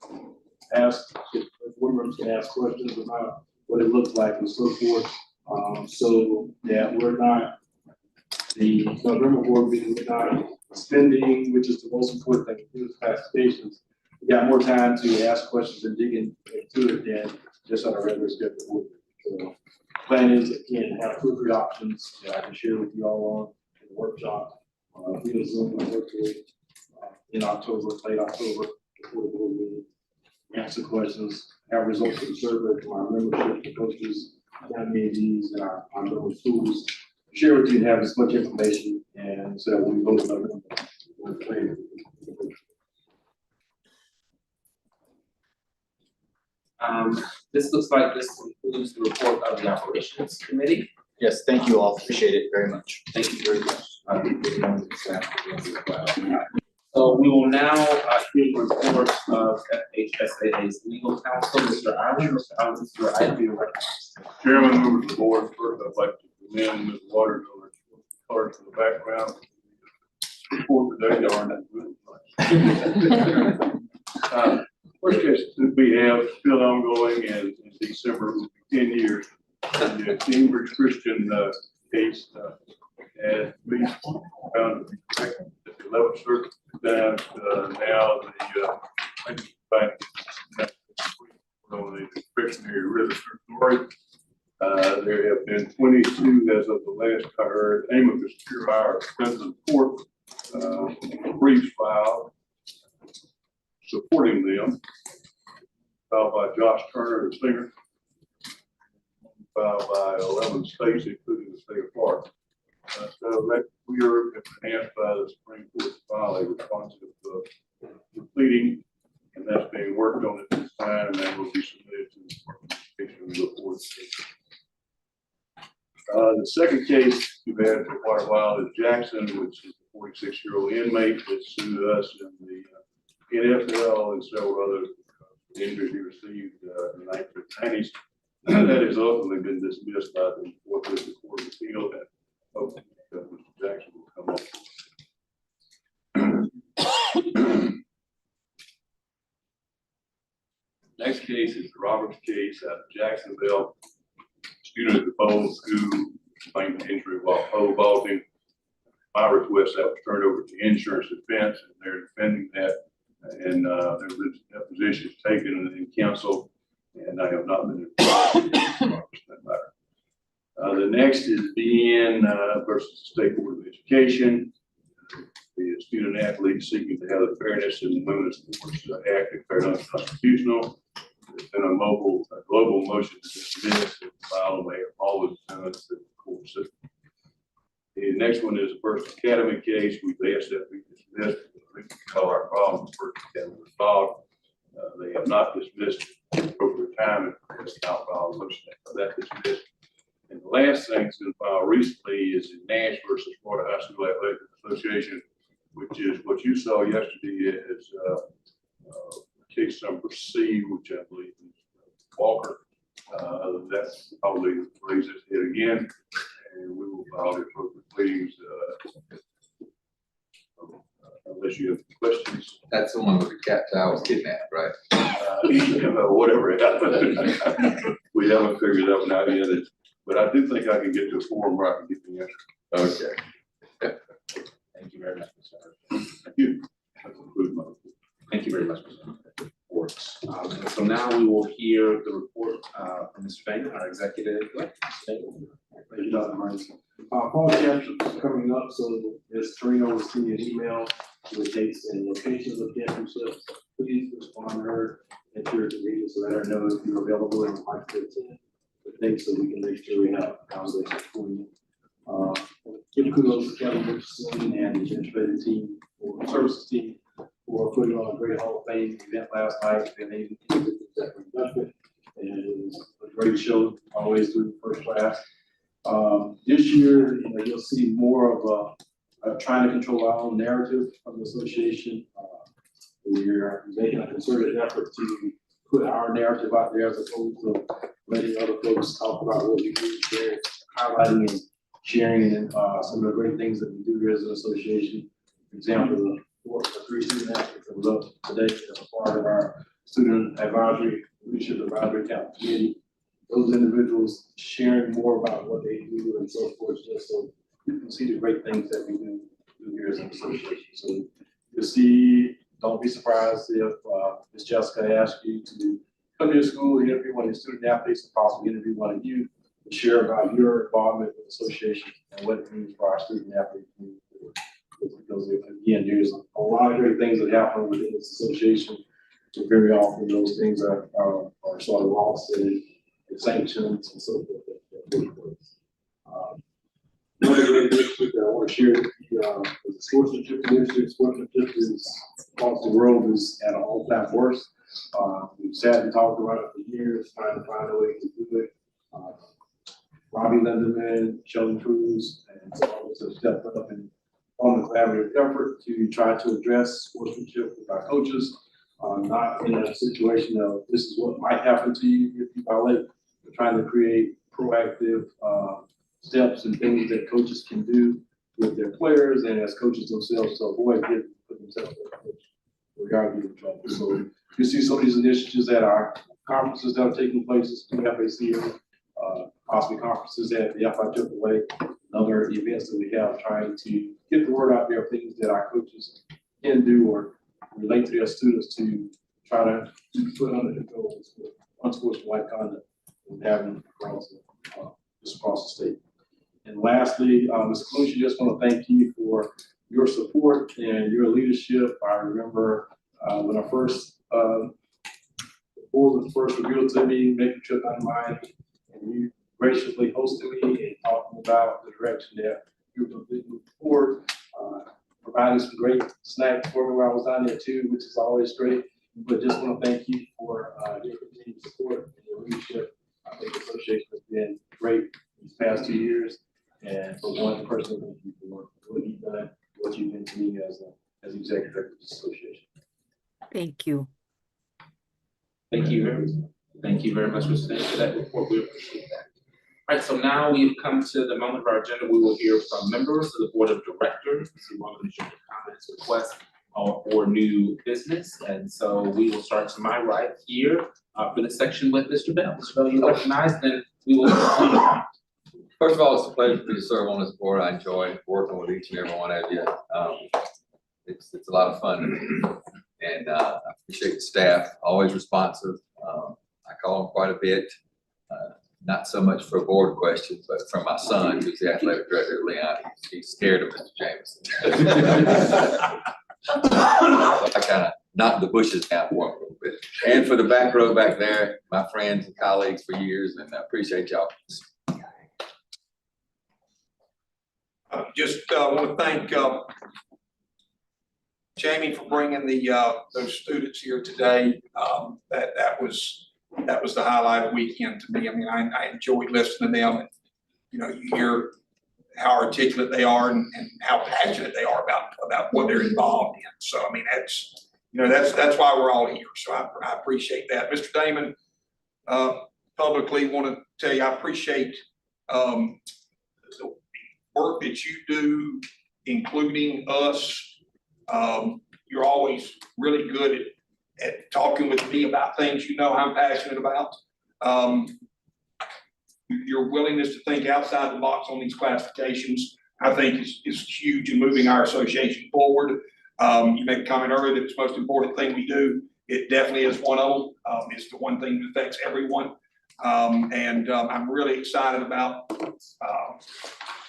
Speaker 3: ask, board members can ask questions about what it looks like and so forth. So that we're not, the November board meeting, we're not spending, which is the most important thing, is classifications. We got more time to ask questions and dig into it than just on a regular schedule. So plan is, again, have 2 or 3 options that I can share with you all on in the workshop, via Zoom or virtually, in October, late October, before the board meeting. Answer questions, have results of the survey from our membership, the coaches, communities, and our member schools. Share with you and have as much information, and so that when we vote on November.
Speaker 5: This looks like this concludes the report of the operations committee.
Speaker 19: Yes, thank you all. Appreciate it very much.
Speaker 5: Thank you very much. So we will now hear the report of FHSAA's legal counsel, Mr. Allen. Mr. Allen, this is your item, you recognized.
Speaker 9: Chairman, members of the board, first I'd like to commend Ms. Waters on her cards in the background. Report today, darn it. First case that we have still ongoing and in December will be 10 years. The Cambridge Christian case has been found to be correct at the 11th Circuit. Now the bank on the discretionary risk story. There have been 22 as of the last I heard. Amicus Curiae expensive court briefs filed supporting them, filed by Josh Turner, the singer, filed by 11 states, including the state of Florida. So that we are asked by the Supreme Court to file a responsive pleading, and that's being worked on at this time, and that will be submitted to the Department of Education report. The second case we've had for quite a while is Jackson, which is a 46-year-old inmate that sued us in the NFL and several other injuries he received in the 1990s. That has ultimately been dismissed by the Fourth District Court of Appeal, and hopefully Mr. Jackson will come up. Next case is the Roberts case out of Jacksonville. Student at the Bowles School claimed an injury while pole vaulting. My request that was turned over to insurance defense, and they're defending that. And there was depositions taken in council, and I have not been informed that matter. The next is BN versus the State Board of Education. The student athlete seeking to have the Fairness in Women's Sports Act declared unconstitutional. There's been a global motion to dismiss and file away all the defendants that the court said. The next one is the First Academy case. We've asked that we dismissed. We can tell our problem First Academy was filed. They have not dismissed over time, and it's now filed motion for that dismissed. And the last thing that's been filed recently is in Nash versus Florida High School Athletic Association, which is what you saw yesterday is case number C, which I believe is Walker. That's probably raises it again, and we will file the appropriate pleadings unless you have questions.
Speaker 18: That's the one with the cat that was kidnapped, right?
Speaker 9: Whatever happened. We haven't figured that one out yet, but I do think I can get to a forum where I can get the answer.
Speaker 18: Okay.
Speaker 5: Thank you very much, Mr.
Speaker 9: Thank you. That concludes my report.
Speaker 5: Thank you very much, Mr. So now we will hear the report from Mr. Banger, our executive.
Speaker 3: Thank you, Dr. Martin. Fall captions coming up, so as Torino will send you an email with dates and locations of championships. Please respond to her and share it to me, so let her know if you're available and like to attend the dates, so we can make sure we have a conversation for you. Give kudos to Kevin Richardson and the administrative team or services team for putting on a great Hall of Fame event last night, and they did that and it was a great show always through first class. This year, you'll see more of a trying to control our own narrative from the association. We're making a concerted effort to put our narrative out there as opposed to letting other folks talk about what we do, share, highlighting and sharing some of the great things that we do here as an association. For example, the 3 student athletes that was up today as a part of our student advisory, leadership advisory council committee. Those individuals sharing more about what they do and so forth, just so you can see the great things that we do here as an association. So you see, don't be surprised if Ms. Jessica asks you to come to your school, interview one of your student athletes, and possibly interview one of you, and share about your involvement with the association and what it means for our student athletes. Because again, there's a lot of great things that happen within this association. And very often those things are sort of lost in sanctions and so forth. One of the great things that I want to share with you, the sportsmanship initiative. Sportsmanship is across the world is at an all-time worst. We've sat and talked about it for years, trying to find a way to do it. Robbie Linderman, Sheldon Cruz, and some others have stepped up and on the collaborative effort to try to address sportsmanship with our coaches, not in a situation of this is what might happen to you if you violate, but trying to create proactive steps and things that coaches can do with their players and as coaches themselves to avoid getting put themselves in a coach regarding getting in trouble. So you see some of these initiatives at our conferences that are taking place through FHSAA, possibly conferences at the FHSAA, and other events that we have trying to get the word out there of things that our coaches can do or relate to their students to try to put under control unsportsmanlike conduct and having just across the state. And lastly, Ms. Kalushi, just want to thank you for your support and your leadership. I remember when I first board was first revealed to me, making a trip out of mine, and you graciously hosted me and talking about the direction that you were moving forward, providing some great snacks for me while I was down there too, which is always great. But just want to thank you for your continued support and your leadership. I think the association has been great these past 2 years, and for one person, thank you for what you've done, what you've been to me as executive director of the association.
Speaker 6: Thank you.
Speaker 5: Thank you. Thank you very much for that report. We appreciate that. All right, so now we've come to the moment of our agenda. We will hear from members of the board of directors who want to share comments, requests, or new business. And so we will start to my right here for this section with Mr. Bell. Mr. Bell, you recognize, then we will continue.
Speaker 12: First of all, it's a pleasure for me to serve on this board. I enjoy working with each and every one of you. It's a lot of fun to me. And I appreciate the staff, always responsive. I call them quite a bit. Not so much for board questions, but from my son, who's the athletic director at Leon. He's scared of Mr. Jameson. So I kind of knocked the bushes down for him a little bit. And for the back row back there, my friends and colleagues for years, and I appreciate y'all.
Speaker 17: Just want to thank Jamie for bringing those students here today. That was the highlight of the weekend to me. I mean, I enjoyed listening to them, and you hear how articulate they are and how passionate they are about what they're involved in. So I mean, that's why we're all here. So I appreciate that. Mr. Damon, publicly want to tell you I appreciate the work that you do, including us. You're always really good at talking with me about things I'm passionate about. Your willingness to think outside the box on these classifications, I think is huge in moving our association forward. You made a comment earlier that it's the most important thing we do. It definitely is one of them. It's the one thing that affects everyone. And I'm really excited about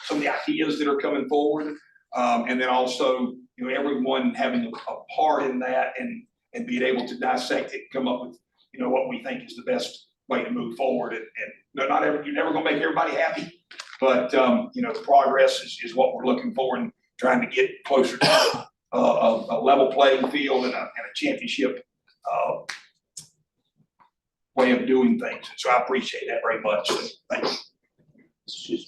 Speaker 17: some of the ideas that are coming forward. And then also, everyone having a part in that and being able to dissect it, come up with, what we think is the best way to move forward. And you're never gonna make everybody happy, but progress is what we're looking for and trying to get closer to a level playing field and a championship way of doing things. So I appreciate that very much. So, thank you.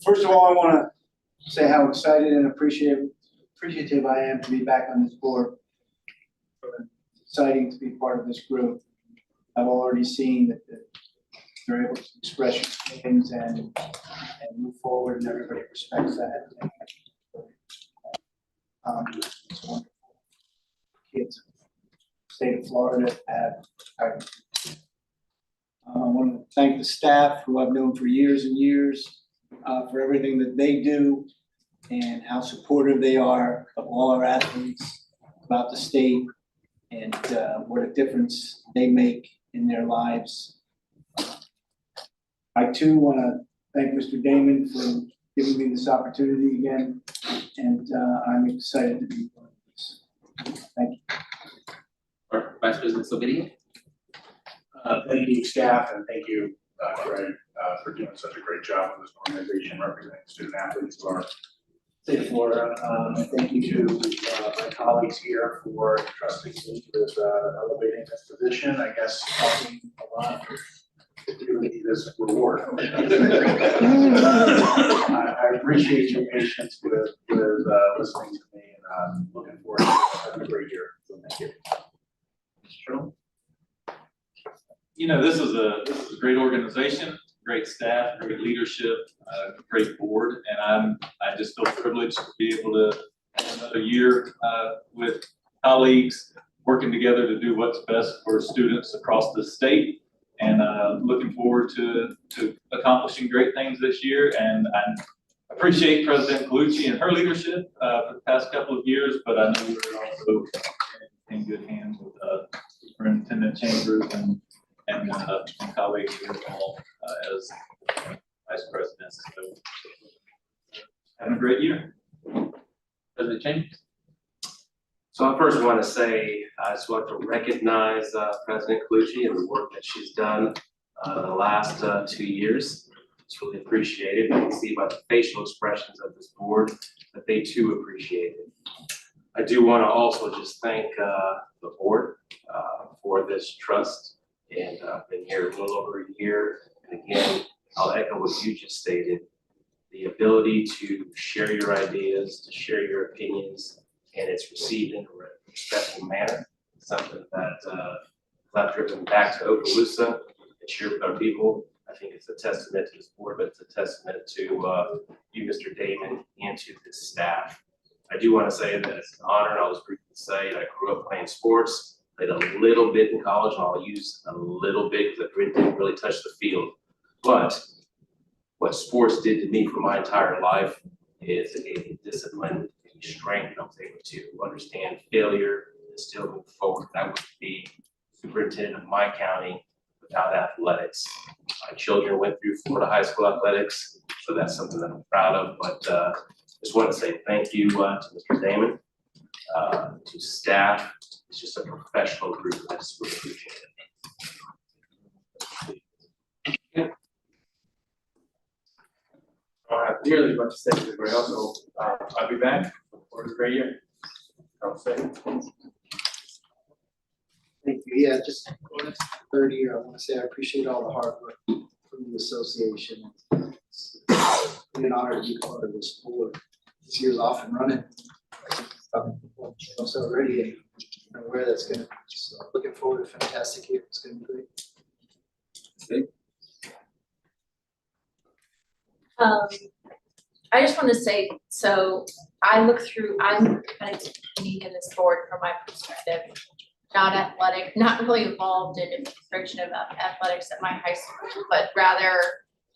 Speaker 22: First of all, I want to say how excited and appreciative I am to be back on this board. It's exciting to be part of this group. I've already seen that they're able to express your feelings and move forward, and everybody respects that. It's wonderful. Kids. state of Florida at Tiger. I want to thank the staff who I've known for years and years for everything that they do and how supportive they are of all our athletes about the state and what a difference they make in their lives. I too want to thank Mr. Damon for giving me this opportunity again, and I'm excited to be part of this. Thank you.
Speaker 5: Vice President Silvetti?
Speaker 2: Thank you, staff, and thank you, Greg, for doing such a great job with this organization representing student athletes of our state of Florida. And thank you to my colleagues here for trusting me with elevating this position. I guess talking a lot really this reward. I appreciate your patience with listening to me, and I'm looking forward to having a great year. So thank you. Sure.
Speaker 4: You know, this is a great organization, great staff, great leadership, great board, and I just feel privileged to be able to have another year with colleagues working together to do what's best for students across the state, and looking forward to accomplishing great things this year. And I appreciate President Colucci and her leadership for the past couple of years, but I know we're also in good hands with Superintendent Chambers and colleagues here all as vice presidents. So having a great year. President Chambers.
Speaker 11: So I first want to say, I just want to recognize President Colucci and the work that she's done the last 2 years. It's really appreciated. You can see by the facial expressions of this board that they too appreciate it. I do want to also just thank the board for this trust. And I've been here a little over a year. And again, I'll echo what you just stated. The ability to share your ideas, to share your opinions, and it's received in a respectful manner. Something that I've driven back to Okaloosa and shared with our people. I think it's a testament to this board, but it's a testament to you, Mr. Damon, and to this staff. I do want to say that it's an honor, and I'll just briefly say I grew up playing sports, played a little bit in college, and I'll use a little bit because I didn't really touch the field. But what sports did to me for my entire life is it gave me discipline, gave me strength, and I was able to understand failure and still move forward. I wouldn't be superintendent of my county without athletics. My children went through Florida high school athletics, so that's something that I'm proud of. But just want to say thank you to Mr. Damon, to staff. It's just a professional group. I just really appreciate it.
Speaker 3: I have nearly as much to say as everybody else, so I'll be back for a great year. I'll say.
Speaker 1: Thank you. Yeah, just going into the third year, I want to say I appreciate all the hard work from the association. It's an honor to be part of this board. This year's off and running. Also already and where that's going to be. So looking forward to a fantastic year. It's going to be great.
Speaker 23: I just want to say, so I'm kind of unique in this board from my perspective. Not athletic, not really involved in administration of athletics at my high school, but rather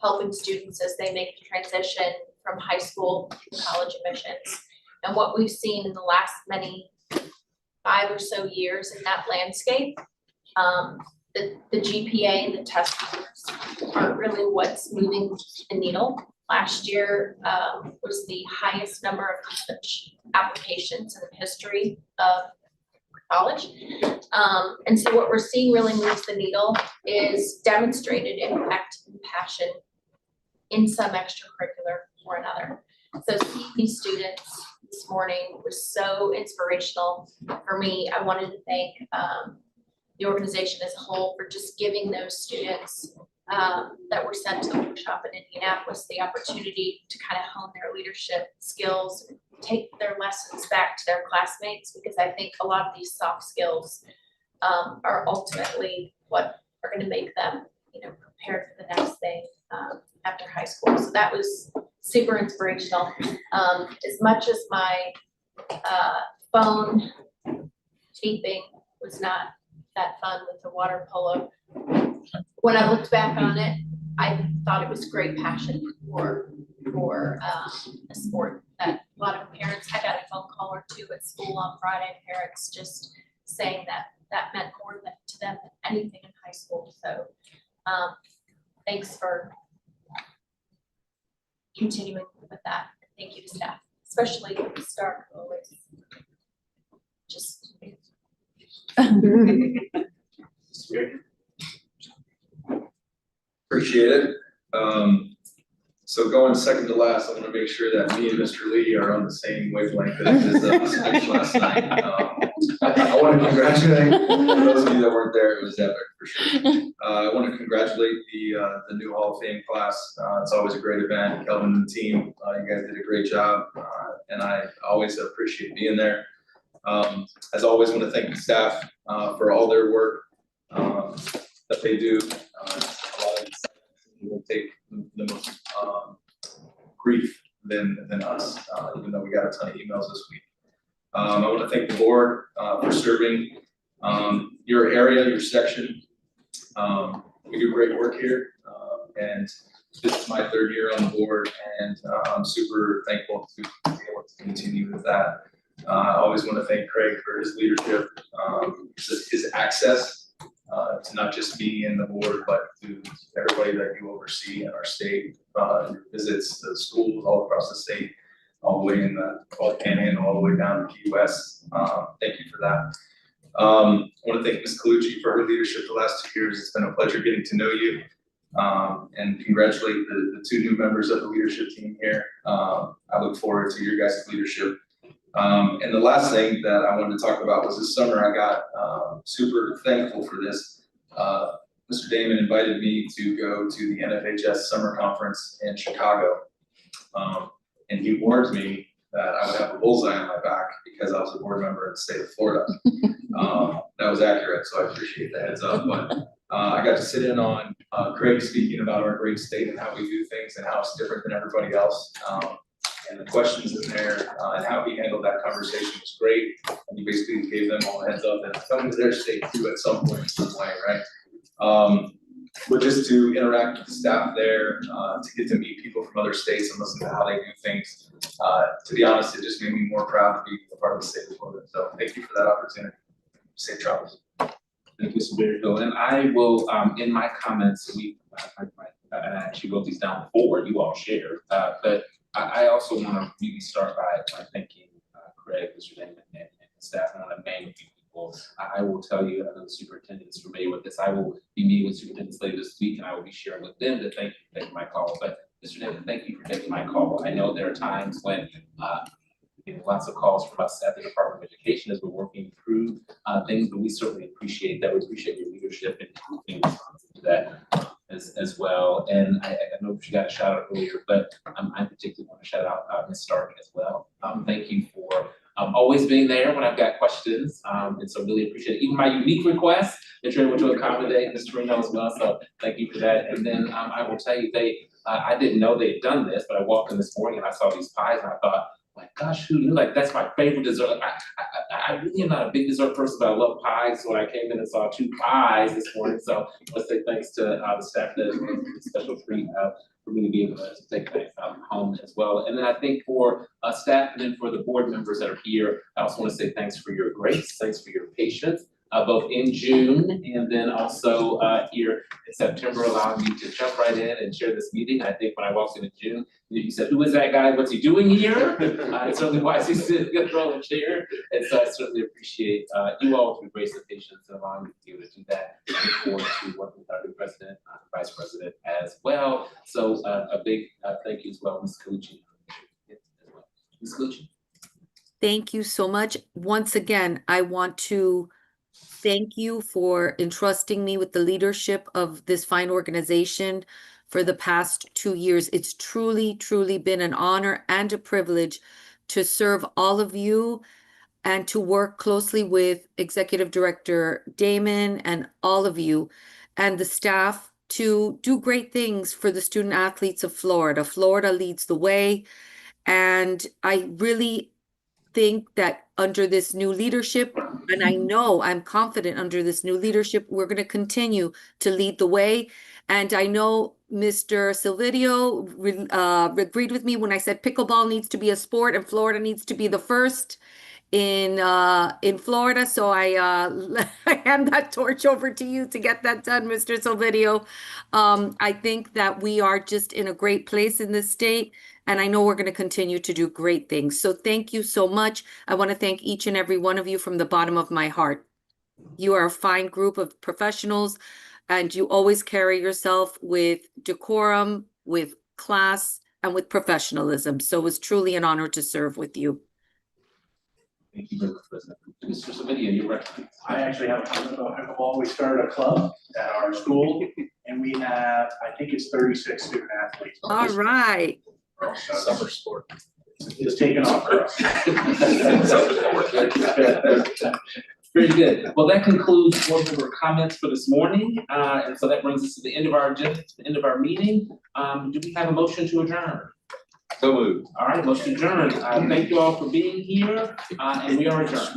Speaker 23: helping students as they make the transition from high school to college admissions. And what we've seen in the last 5 or so years in that landscape, the GPA and the test scores aren't really what's moving the needle. Last year was the highest number of college applications in the history of college. And so what we're seeing really moves the needle is demonstrated impact and passion in some extracurricular or another. So seeing these students this morning was so inspirational for me. I wanted to thank the organization as a whole for just giving those students that were sent to the workshop in Indianapolis the opportunity to kind of hone their leadership skills, take their lessons back to their classmates, because I think a lot of these soft skills are ultimately what are going to make them, prepared for the next thing after high school. So that was super inspirational. As much as my phone beeping was not that fun with the water polo. When I looked back on it, I thought it was great passion for a sport that a lot of parents, I got a phone call or two at school on Friday, parents just saying that meant more to them than anything in high school. So thanks for continuing with that. Thank you to staff, especially the start always. Just
Speaker 18: Appreciate it. So going second to last, I want to make sure that me and Mr. Lee are on the same wavelength as the speech last night. I want to congratulate, for those of you that weren't there, it was epic for sure. I want to congratulate the new Hall of Fame class. It's always a great event. Kelvin and the team, you guys did a great job, and I always appreciate being there. As always, want to thank the staff for all their work that they do. A lot of people take the most grief than us, even though we got a ton of emails this week. I want to thank the board for serving your area, your section. We do great work here, and this is my third year on the board, and I'm super thankful to be able to continue with that. I always want to thank Craig for his leadership, his access to not just me and the board, but to everybody that you oversee in our state, visits the schools all across the state, all the way in the Panhandle, all the way down to Key West. Thank you for that. I want to thank Ms. Colucci for her leadership the last 2 years. It's been a pleasure getting to know you, and congratulate the two new members of the leadership team here. I look forward to your guys' leadership. And the last thing that I wanted to talk about was this summer I got super thankful for this. Mr. Damon invited me to go to the NFHS summer conference in Chicago. And he warned me that I would have a bullseye on my back because I was a board member in the state of Florida. That was accurate, so I appreciate the heads up. But I got to sit in on Craig speaking about our great state and how we do things and how it's different than everybody else. And the questions in there and how he handled that conversation was great. And he basically gave them all a heads up that come to their state too at some point in some way, right? But just to interact with the staff there, to get to meet people from other states and listen to how they do things. To be honest, it just made me more proud to be a part of the state of Florida. So thank you for that opportunity. Safe travels.
Speaker 5: Thank you, Mr. Berryhill. And I will, in my comments, I actually wrote these down before you all shared, but I also want to really start by thanking Craig, Mr. Damon, and the staff. I want to name a few people. I will tell you, I know the superintendent is familiar with this. I will be meeting with superintendents later this week, and I will be sharing with them to thank you for taking my call. But Mr. Damon, thank you for taking my call. I know there are times when getting lots of calls from us at the Department of Education as we're working through things, but we certainly appreciate that. We appreciate your leadership and being responsive to that as well. And I know she got a shout out earlier, but I particularly want to shout out Ms. Stark as well. Thank you for always being there when I've got questions. And so really appreciate it. Even my unique request, that you're able to accommodate Ms. Torino as well. So thank you for that. And then I will tell you, I didn't know they had done this, but I walked in this morning and I saw these pies and I thought, my gosh, who knew? Like, that's my favorite dessert. I really am not a big dessert person, but I love pies. So when I came in and saw 2 pies this morning, so let's say thanks to the staff that a special treat for me to be able to take that home as well. And then I think for staff and then for the board members that are here, I also want to say thanks for your grace, thanks for your patience. Both in June and then also here in September, allowing me to jump right in and share this meeting. I think when I walked in June, you said, "Who is that guy? What's he doing here?" And certainly why is he sitting in the chair? And so I certainly appreciate you all for your grace and patience and allowing me to be able to do that. I look forward to working with our new president, vice president as well. So a big thank you as well, Ms. Colucci. Ms. Colucci.
Speaker 6: Thank you so much. Once again, I want to thank you for entrusting me with the leadership of this fine organization for the past 2 years. It's truly, truly been an honor and a privilege to serve all of you and to work closely with Executive Director Damon and all of you and the staff to do great things for the student athletes of Florida. Florida leads the way, and I really think that under this new leadership, and I know I'm confident under this new leadership, we're going to continue to lead the way. And I know Mr. Silvidio agreed with me when I said pickleball needs to be a sport and Florida needs to be the first in Florida. So I hand that torch over to you to get that done, Mr. Silvidio. I think that we are just in a great place in this state, and I know we're going to continue to do great things. So thank you so much. I want to thank each and every one of you from the bottom of my heart. You are a fine group of professionals, and you always carry yourself with decorum, with class, and with professionalism. So it was truly an honor to serve with you.
Speaker 5: Thank you very much, President. Mr. Savidia, you're right.
Speaker 2: I actually have a comment about pickleball. We started a club at our school and we have, I think it's 36 student athletes.
Speaker 6: All right.
Speaker 18: Summer sport.
Speaker 2: It's taken off for us.
Speaker 5: Very good. Well, that concludes board member comments for this morning. And so that brings us to the end of our agenda, to the end of our meeting. Do we have a motion to adjourn?
Speaker 12: So moved.
Speaker 5: All right, motion adjourned. Thank you all for being here, and we are adjourned.